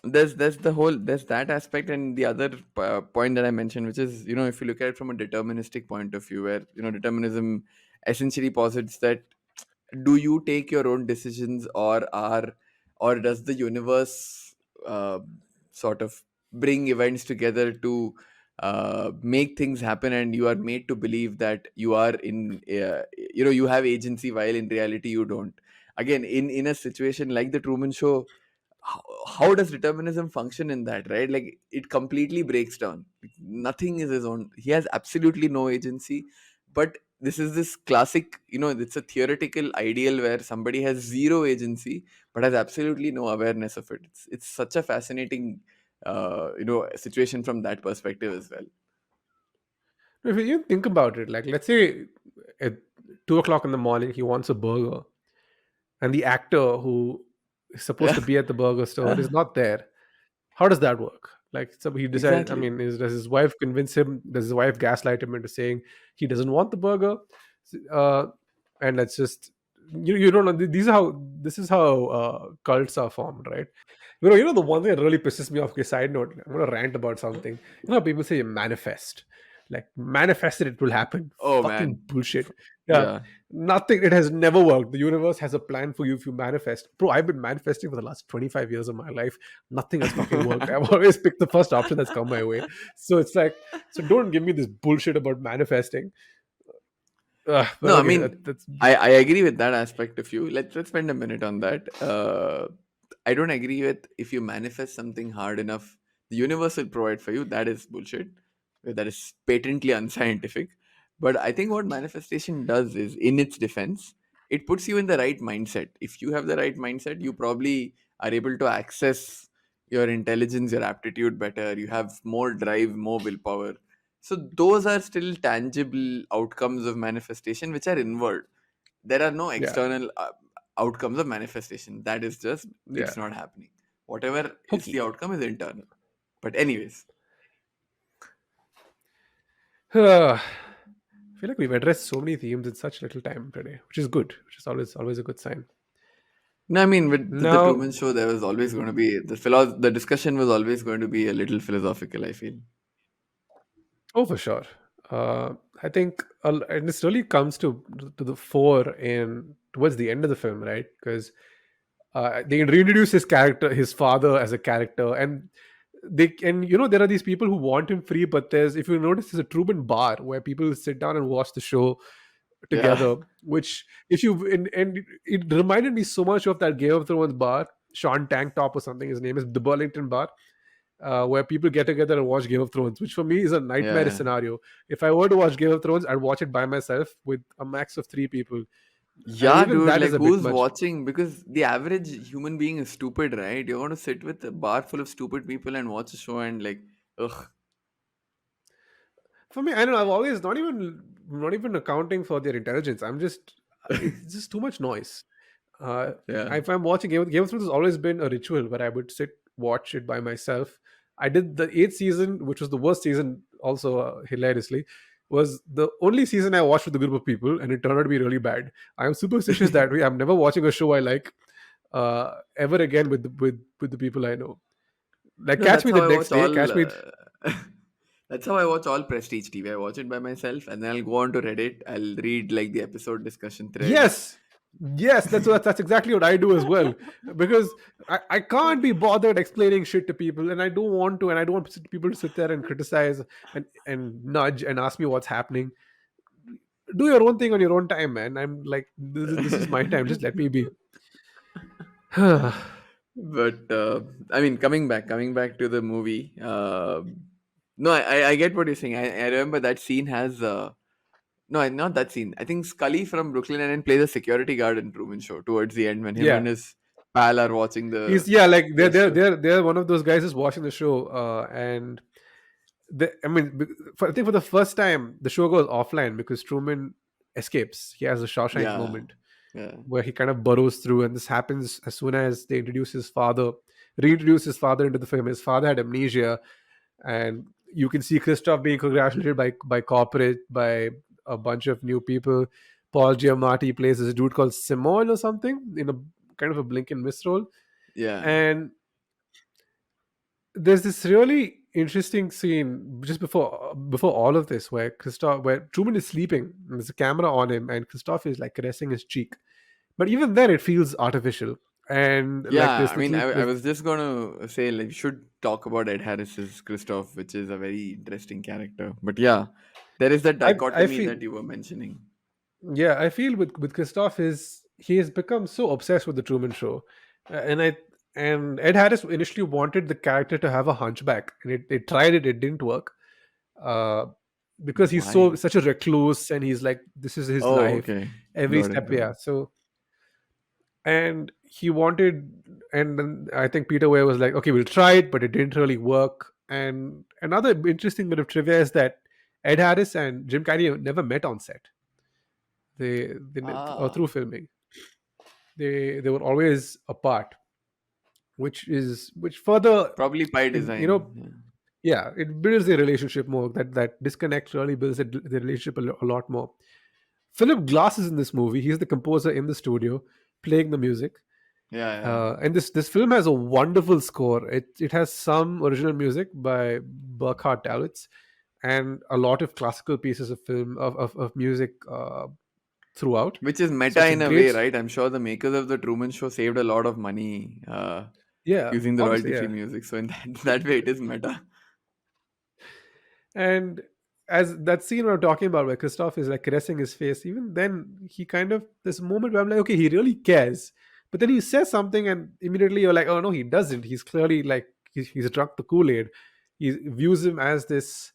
There's that aspect, and the other point that I mentioned, which is, if you look at it from a deterministic point of view, where determinism essentially posits that, do you take your own decisions, or does the universe uh, sort of bring events together to make things happen, and you are made to believe that you are you have agency, while in reality you don't. Again, in a situation like the Truman Show, how does determinism function in that, right? Like, it completely breaks down. Nothing is his own. He has absolutely no agency. But this classic, it's a theoretical ideal where somebody has zero agency but has absolutely no awareness of it. It's such a fascinating situation from that perspective as well. If you think about it, like let's say at 2 o'clock in the morning he wants a burger, and the actor who is supposed Yeah. to be at the burger store is not there. How does that work? Like, so he decides. I Exactly. mean, does his wife convince him? Does his wife gaslight him into saying he doesn't want the burger? Uh, and that's just, you don't know. This is how cults are formed, right? The one thing that really pisses me off. Okay, side note, I'm gonna rant about something. How people say manifest, like manifested it will happen. Oh Fucking man. bullshit. Yeah, Yeah. nothing. It has never worked. The universe has a plan for you if you manifest. Bro, I've been manifesting for the last 25 years of my life. Nothing has fucking worked. I've always picked the first option that's come my way. So it's like, so don't give me this bullshit about manifesting. But No, I okay, mean, that's I agree with that aspect of you. Let's spend a minute on that. I don't agree with, if you manifest something hard enough, the universe will provide for you. That is bullshit. That is patently unscientific. But I think what manifestation does is, in its defense, it puts you in the right mindset. If you have the right mindset, you probably are able to access your intelligence, your aptitude better. You have more drive, more willpower. So those are still tangible outcomes of manifestation, which are inward. There are no yeah, external outcomes of manifestation. That is just, yeah. it's not happening. Whatever is Okay. the outcome is internal. But anyways, I feel like we've addressed so many themes in such little time today, which is good, which is always a good sign. no, I mean, with the Now, Truman Show, there was always going to be the discussion was always going to be a little philosophical, I feel. oh, for sure. I think, and this really comes to the fore in towards the end of the film, right? Because they reintroduce his father as a character, and there are these people who want him free, but if you notice, there's a Truman bar where people sit down and watch the show Yeah, together. Which, if you and it reminded me so much of that Game of Thrones bar, Sean Tank Top or something. His name is the Burlington Bar, where people get together and watch Game of Thrones, which for me is a nightmare yeah, scenario. If I were to watch Game of Thrones, I'd watch it by myself with a max of 3 people, and yeah, even dude. that Like, is a bit who's much. watching? Because the average human being is stupid, right? You're going to sit with a bar full of stupid people and watch a show and, like, ugh. For me, I don't know. I've always not even accounting for their intelligence. It's just too much noise. Uh, Yeah, if I'm watching Game of Thrones, has always been a ritual where I would watch it by myself. I did the eighth season, which was the worst season, also hilariously, was the only season I watched with a group of people, and it turned out to be really bad. I am superstitious that way. I'm never watching a show I like ever again with the people I know. Like, no, catch that's me how the I next watch day. all. Catch me. That's how I watch all Prestige TV. I watch it by myself, and then I'll go on to Reddit. I'll read, like, the episode discussion threads. Yes, Yes, that's exactly what I do as well. Because I can't be bothered explaining shit to people, and I don't want to, and I don't want people to sit there and criticize and nudge and ask me what's happening. Do your own thing on your own time, man. I'm like, this is my time. Just let me be. But I mean, coming back to the movie. No, I get what you're saying. I remember that scene has no, not that scene. I think Scully from Brooklyn Nine-Nine plays a security guard in Truman Show towards the end when him Yeah, and his pal are watching he's yeah, like show. they're one of those guys who's watching the show, and I mean, I think for the first time the show goes offline because Truman escapes. He has a Shawshank Yeah, moment yeah, where he kind of burrows through, and this happens as soon as they reintroduce his father into the film. His father had amnesia, and you can see Christof being congratulated by corporate, by a bunch of new people. Paul Giamatti plays this dude called Simone or something in a kind of a blink and miss role. yeah. And there's this really interesting scene just before all of this where Truman is sleeping and there's a camera on him and Christof is like caressing his cheek. But even then it feels artificial. And like Yeah, this I mean, little I this, was just gonna say, like, we should talk about Ed Harris's Christof, which is a very interesting character. But yeah, there is that I dichotomy feel that you were mentioning. yeah, I feel with Christoph is he has become so obsessed with the Truman Show, and Ed Harris initially wanted the character to have a hunchback, and it tried it didn't work, uh, because he's Why? such a recluse, and he's like this is his Oh, life, okay. every Got it, step, got it. yeah. So and he wanted, and then I think Peter Weir was like, okay, we'll try it, but it didn't really work. And another interesting bit of trivia is that Ed Harris and Jim Carrey never met on set. Or Ah, through filming they were always apart, which further probably by you design. know Yeah. yeah, it builds the relationship more. That disconnect really builds the relationship a lot more. Philip Glass is in this movie. He's the composer in the studio playing the music. Yeah, yeah. And this film has a wonderful score. It has some original music by Burkhard Dalitz and a lot of classical pieces of film of music throughout. Which is So meta it's a in a way, great, right? I'm sure the makers of the Truman Show saved a lot of money yeah, using the obviously, royalty-free yeah. music. So in that way, it is meta. And as that scene we're talking about where Christoph is like caressing his face, even then he kind of this moment where I'm like, okay, he really cares. But then he says something and immediately you're like, oh no, he doesn't. He's clearly like he's drunk the Kool-Aid. He views him as this,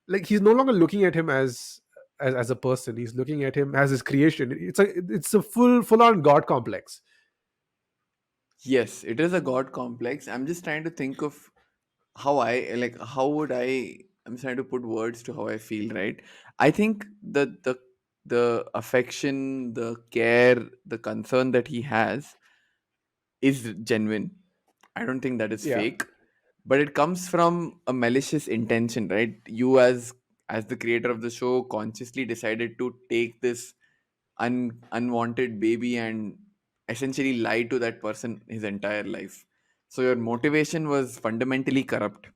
like he's no longer looking at him as a person. He's looking at him as his creation. It's a full on God complex. Yes, it is a god complex. I'm just trying to think of how I like how would I'm trying to put words to how I feel, right? I think the affection, the care, the concern that he has is genuine. I don't think that is Yeah, fake, but it comes from a malicious intention, right? You as the creator of the show consciously decided to take this unwanted baby and essentially lie to that person his entire life. So your motivation was fundamentally corrupt.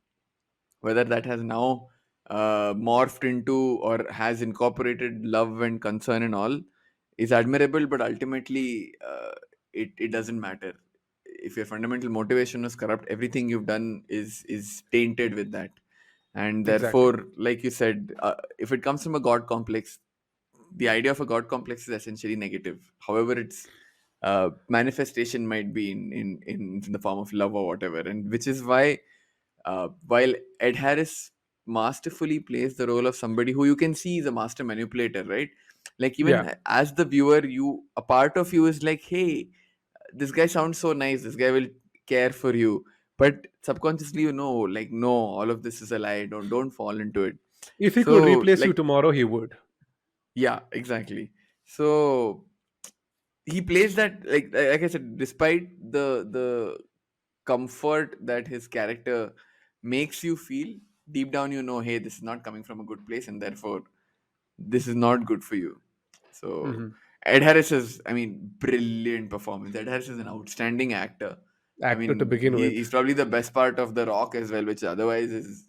Whether that has now morphed into or has incorporated love and concern and all is admirable, but ultimately it doesn't matter. If your fundamental motivation was corrupt, everything you've done is tainted with that. And exactly. therefore, like you said, if it comes from a god complex, the idea of a god complex is essentially negative. However, its manifestation might be in the form of love or whatever, and which is why while Ed Harris masterfully plays the role of somebody who you can see is a master manipulator, right? Like Yeah. even as the viewer, you a part of you is like, hey, this guy sounds so nice. This guy will care for you. But subconsciously, you know, like no, all of this is a lie. Don't fall into it. If he could So replace you like tomorrow, he would. yeah, exactly. So he plays that like I said, despite the comfort that his character makes you feel, deep down you know, hey, this is not coming from a good place, and therefore this is not good for you. So Hmm. Ed Harris is, I mean, brilliant performance. Ed Harris is an outstanding actor. I Actor to mean, begin with. he's probably the best part of The Rock as well, which otherwise is,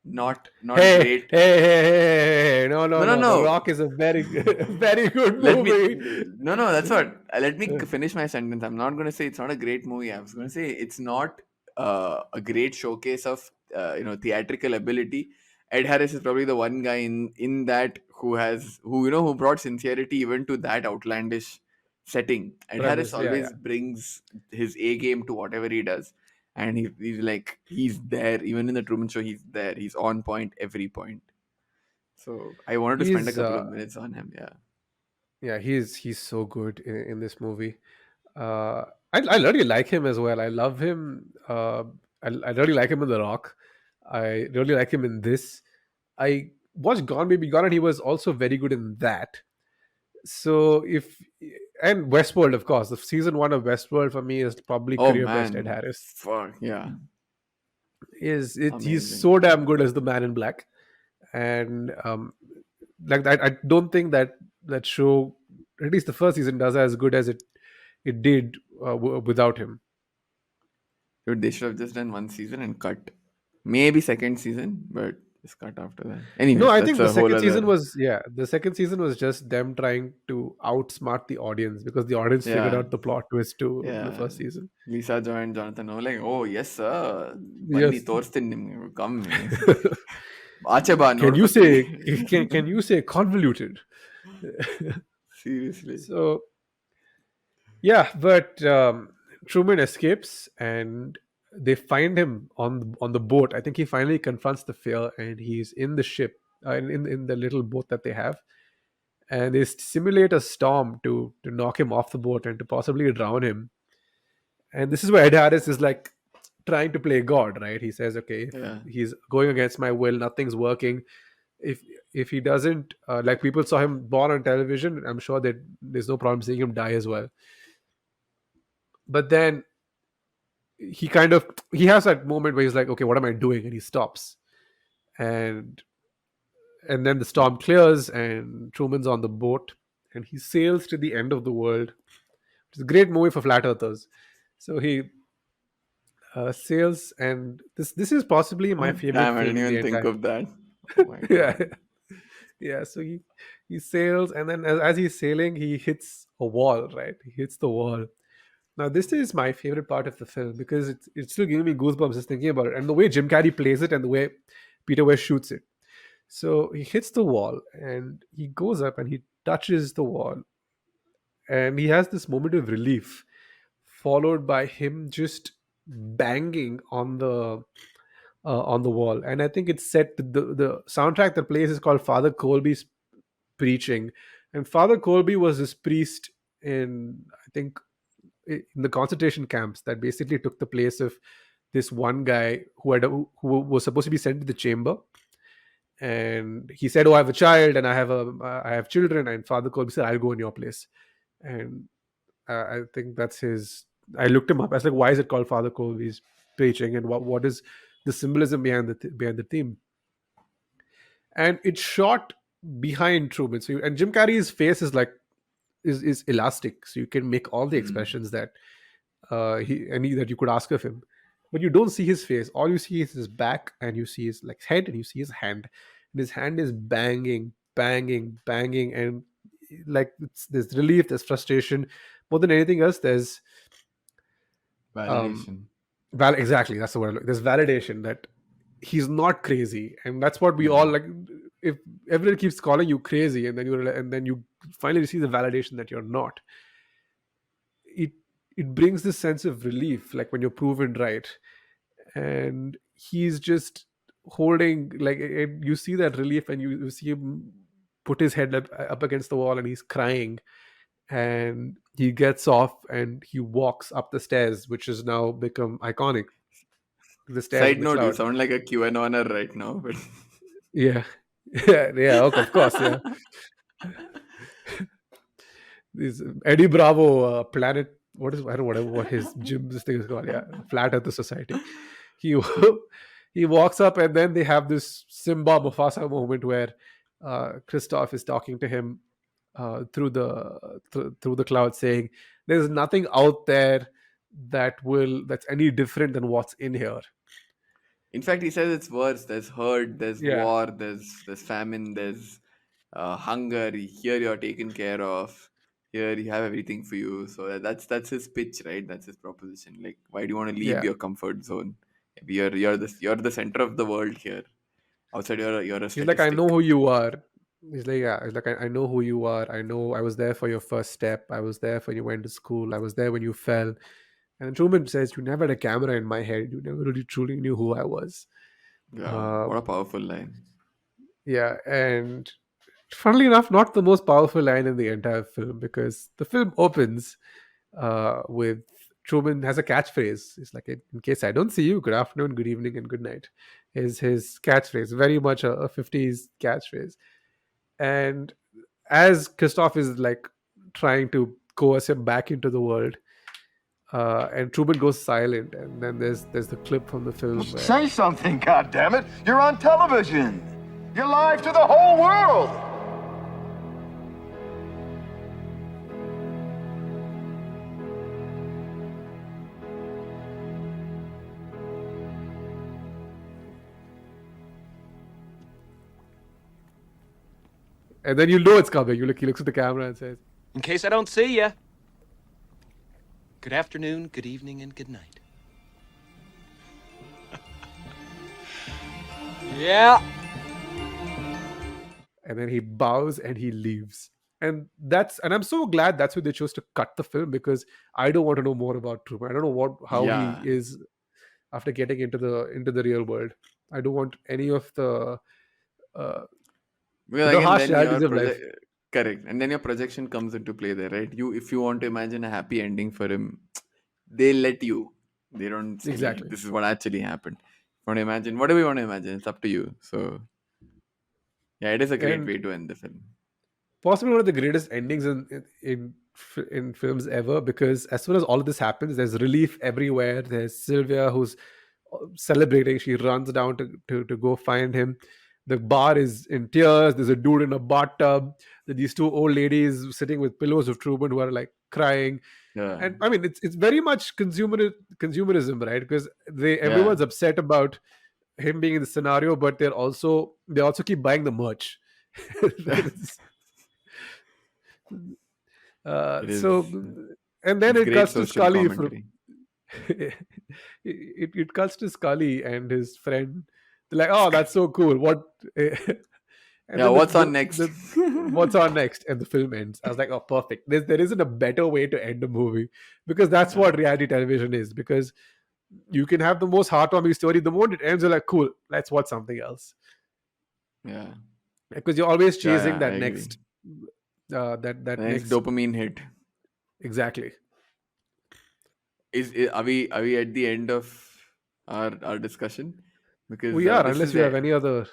not Hey, great. hey, hey, hey, hey, no, no, No, no, no. The no. Rock is a very, very good Let me. movie. No. That's what. Let me finish my sentence. I'm not going to say it's not a great movie. I was going to say it's not a great showcase of theatrical ability. Ed Harris is probably the one guy in that who brought sincerity even to that outlandish setting. Ed Harris Premise, yeah, yeah. always brings his A game to whatever he does, and he's there even in the Truman Show. He's there. He's on point every point. So I wanted to spend a He's, couple of minutes on him. Yeah. yeah, he's so good in this movie. I really like him as well. I love him. I really like him in The Rock. I really like him in this. I watched Gone Baby Gone, and he was also very good in that. So and Westworld, of course, the season 1 of Westworld for me is probably Oh career best. Ed man, Harris fuck yeah, he's amazing. so damn good as the Man in Black, and like I don't think that show, at least the first season, does as good as it did without him. Dude, they should have just done one season and cut. Maybe second season, but just cut after that. No, Anyways, I that's think the a whole second season other. was the second season was just them trying to outsmart the audience because the audience figured Yeah, out the plot twist to the yeah. first season. Lisa Joy and Jonathan were like, oh yes sir, ಬನ್ನಿ Yes. ತೋರಿಸ್ತೀನಿ ನಿಮ್ಗೆ come ಆಚೆ ಬಾ Can you ನೋಡ್ಕೊತೀನಿ. say can you say convoluted? Seriously. So yeah, but Truman escapes and they find him on the boat. I think he finally confronts the fear and he's in the ship, in the little boat that they have, and they simulate a storm to knock him off the boat and to possibly drown him. And this is where Ed Harris is like trying to play God, right? He says, okay, if Yeah. he's going against my will, nothing's working. If he doesn't, like people saw him born on television, I'm sure that there's no problem seeing him die as well. But then he has that moment where he's like, okay, what am I doing? And he stops, and then the storm clears and Truman's on the boat and he sails to the end of the world, which is a great movie for flat earthers. So he sails, and this is possibly my favorite Damn, I film didn't in the even think entire. of that. Oh my Yeah, god. yeah. So he sails, and then as he's sailing, he hits a wall. Right, he hits the wall. Now this is my favorite part of the film because it's still giving me goosebumps just thinking about it, and the way Jim Carrey plays it, and the way Peter West shoots it. So he hits the wall, and he goes up and he touches the wall, and he has this moment of relief, followed by him just banging on the wall. And I think it's set, the soundtrack that plays is called Father Colby's Preaching, and Father Colby was this priest in, I think, in the concentration camps that basically took the place of this one guy who was supposed to be sent to the chamber. And he said, oh, I have a child and I have children, and Father Colby said, I'll go in your place. And I think that's his. I looked him up. I was like, why is it called Father Colby's Preaching, and what is the symbolism behind the theme? And it's shot behind Truman. So and Jim Carrey's face is like is elastic, so you can make all the expressions that that you could ask of him, but you don't see his face. All you see is his back, and you see his like head, and you see his hand, and his hand is banging, banging, banging, and like there's relief, there's frustration. More than anything else, there's Validation. exactly, that's the word. There's validation that he's not crazy, and that's what we Yeah. all like. If everyone keeps calling you crazy, and then you finally receive the validation that you're not, it brings this sense of relief, like when you're proven right. And he's just holding, like you see that relief, and you see him put his head up against the wall, and he's crying, and he gets off and he walks up the stairs, which has now become iconic, the stairs Side in the note, you cloud. sound like a QAnoner right now, but Yeah. Yeah, of course, yeah. This Eddie Bravo planet, what is, I don't know what his gym this thing is called. Yeah, Flat Earth Society. He he walks up, and then they have this Simba Mufasa moment where Christof is talking to him through the cloud, saying, "There's nothing out there that's any different than what's in here." In fact, he says it's worse. There's hurt, there's Yeah, war, there's famine, there's hunger. Here you're taken care of. Here you have everything for you. So that's his pitch, right? That's his proposition. Like, why do you want to leave yeah. your comfort zone? You're the center of the world here. Outside, you're a He's like, I know statistic. who you are. He's like, yeah. He's like, I know who you are. I know I was there for your first step. I was there when you went to school. I was there when you fell. And Truman says, you never had a camera in my head. You never really truly knew who I was. Yeah, what a Um, powerful line. yeah, and funnily enough, not the most powerful line in the entire film, because the film opens with Truman has a catchphrase. It's like, in case I don't see you, good afternoon, good evening, and good night. Is his catchphrase very much a 50s catchphrase. And as Christof is like trying to coerce him back into the world, and Truman goes silent, and then there's the clip from the film where Say something, goddammit! You're on television! You're live to the whole world! and then you know it's coming. He looks at the camera and says, In case I don't see ya. Good afternoon, good evening, and good night. Yeah. and then he bows and he leaves. And I'm so glad that's why they chose to cut the film, because I don't want to know more about Truman. I don't know how he Yeah, is after getting into the real world. I don't want any of uh, because the again, harsh then your realities of life. project correct, and then your projection comes into play there, right? If you want to imagine a happy ending for him, they let you. They don't say like Exactly. this is what actually happened. You want to imagine whatever you want to imagine. It's up to you. So yeah, it is a great And way to end the film. possibly one of the greatest endings in films ever, because as soon as all of this happens, there's relief everywhere. There's Sylvia who's celebrating. She runs down to go find him. The bar is in tears. There's a dude in a bathtub. These two old ladies sitting with pillows of Truman who are like crying. Yeah, And I mean, it's very much consumerism, right? Because yeah, everyone's upset about him being in the scenario, but they also keep buying the merch. It's- it so, is. and then It's it great cuts to social Scully. commentary. It cuts to Scully and his friend. They're like, "Oh, that's so cool! What?" And Yeah, then what's on next? what's on next? And the film ends. I was like, "Oh, perfect! There isn't a better way to end a movie, because that's Yeah, what reality television is. Because you can have the most heartwarming story. The moment it ends, you're like, cool, let's watch something else, yeah, because you're always chasing yeah. I that agree. next, that Nice next dopamine hit. exactly. Are we at the end of our discussion? Because We are, this unless is you have any other.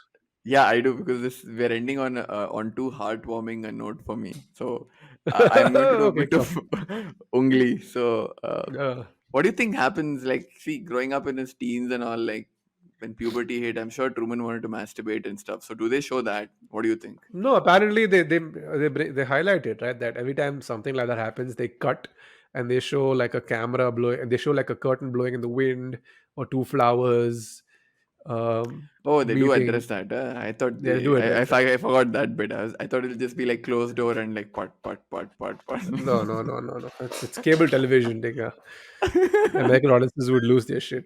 yeah, I do, because this we're ending on too heartwarming a note for me. So I'm going to do a Okay, bit of come. ungly. So Uh, what do you think happens? Like, see, growing up in his teens and all, like when puberty hit, I'm sure Truman wanted to masturbate and stuff. So do they show that? What do you think? no, apparently they highlight it, right, that every time something like that happens, they cut and they show like a camera blowing, and they show like a curtain blowing in the wind, or two flowers Oh, they do meeting. address that. I thought They do address that. I forgot that bit. I thought it'll just be like closed door and like pot. No, no, no, no, no. It's cable television. American audiences would lose their shit.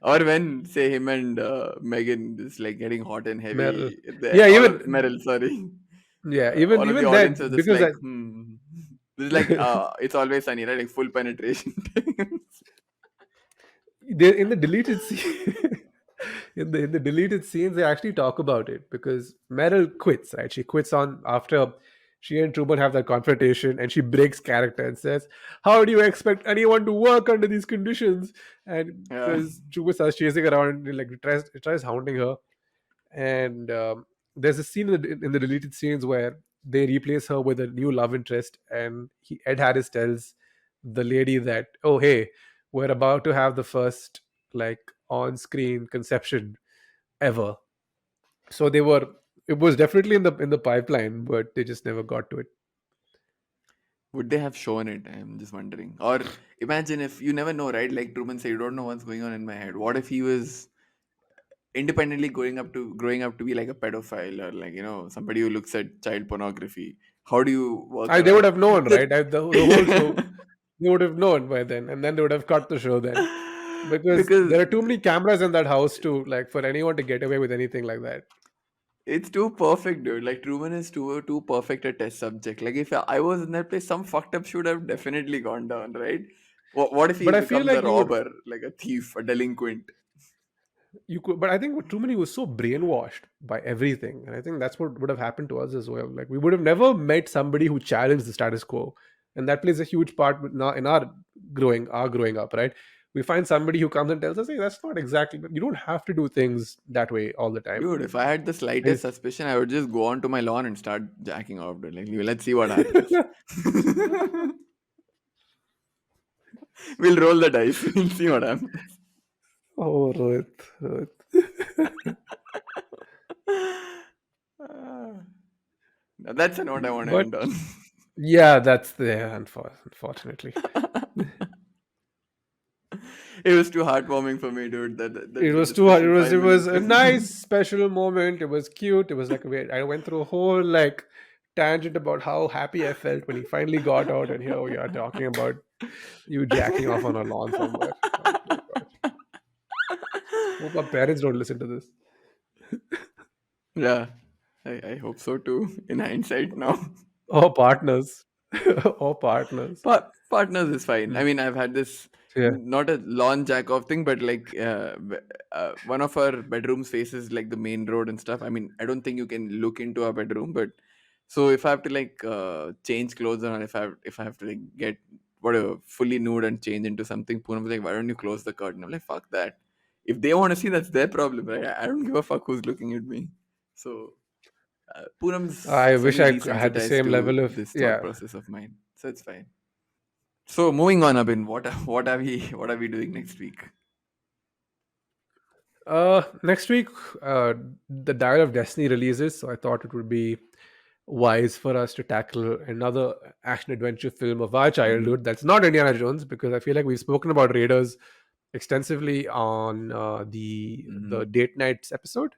Or when say him and Megan is like getting hot and Meryl. heavy, Yeah, all of even Meryl, sorry, yeah, all of the even audience then, are just because like, This is like it's always sunny, right? Like full penetration. they in the deleted scene in the deleted scenes they actually talk about it, because Meryl quits, right? She quits on after she and Truman have that confrontation, and she breaks character and says, how do you expect anyone to work under these conditions? And Yeah, because Truman starts chasing around and like tries hounding her. And there's a scene in the deleted scenes where they replace her with a new love interest, and Ed Harris tells the lady that, oh hey, we're about to have the first like on-screen conception ever. So it was definitely in the pipeline, but they just never got to it. Would they have shown it? I'm just wondering. Or imagine if you never know, right? Like Truman said, you don't know what's going on in my head. What if he was independently growing up to be like a pedophile or like somebody who looks at child pornography? How do you work They would around have known, the right? The whole show, they would have known by then, and then they would have cut the show then, because because there are too many cameras in that house to like for anyone to get away with anything like that. it's too perfect, dude. Like Truman is too perfect a test subject. Like if I was in that place, some fucked up should have definitely gone down, right? What if he But I feel becomes a like robber, like a thief, a delinquent? you could, but I think with Truman, he was so brainwashed by everything, and I think that's what would have happened to us as well. Like we would have never met somebody who challenged the status quo, and that plays a huge part in our growing up, right? We find somebody who comes and tells us, "Hey, that's not exactly. You don't have to do things that way all the time." Dude, if I had the I slightest suspicion, I would just go onto my lawn and start jacking off. Dude. Like, let's see what happens. We'll roll the dice. We'll see what happens. Oh, Rohit. Now that's a note I want to But end on. yeah, that's unfortunately. It was too heartwarming for me, dude. That It was too hard. discussion It 5 minutes was a ago. nice special moment. It was cute. It was like I went through a whole like tangent about how happy I felt when he finally got out, and here we are talking about you jacking off on a lawn somewhere. Oh my God. Hope our parents don't listen to this. Yeah, I hope so too. In hindsight, now. Oh, partners. Oh, partners. Partners is fine. I mean, I've had this Yeah. not a lawn jack off thing, but like one of our bedrooms faces like the main road and stuff. I mean, I don't think you can look into our bedroom, but so if I have to like change clothes or if I have to like get whatever fully nude and change into something, Poonam was like, why don't you close the curtain? I'm like, fuck that. If they want to see, that's their problem, right? I don't give a fuck who's looking at me. So Poonam's I wish semi I had the desensitized same to level of this thought yeah. process of mine, so it's fine. So moving on, Abhin, what are we doing next week? Next week, the Dial of Destiny releases, so I thought it would be wise for us to tackle another action adventure film of our childhood that's not Indiana Jones, because I feel like we've spoken about Raiders extensively on the date nights episode,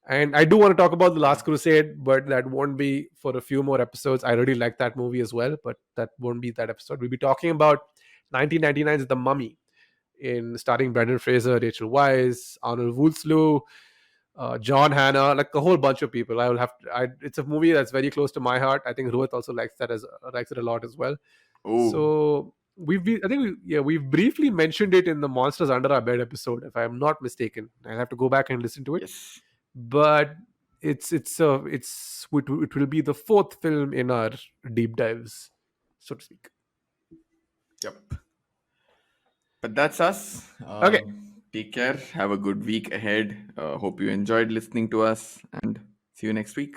and I do want to talk about the Last Crusade, but that won't be for a few more episodes. I really like that movie as well, but that won't be that episode. We'll be talking about 1999's The Mummy, in starring Brendan Fraser, Rachel Weisz, Arnold Vosloo, John Hannah, like a whole bunch of people. I will have to, it's a movie that's very close to my heart. I think Rohit also likes it a lot as well. Oh, So we've briefly mentioned it in the Monsters Under Our Bed episode, if I'm not mistaken. I'll have to go back and listen to it. yes. But it will be the fourth film in our deep dives, so to speak. Yep. But that's us. Okay. Take care. Have a good week ahead. Hope you enjoyed listening to us and see you next week.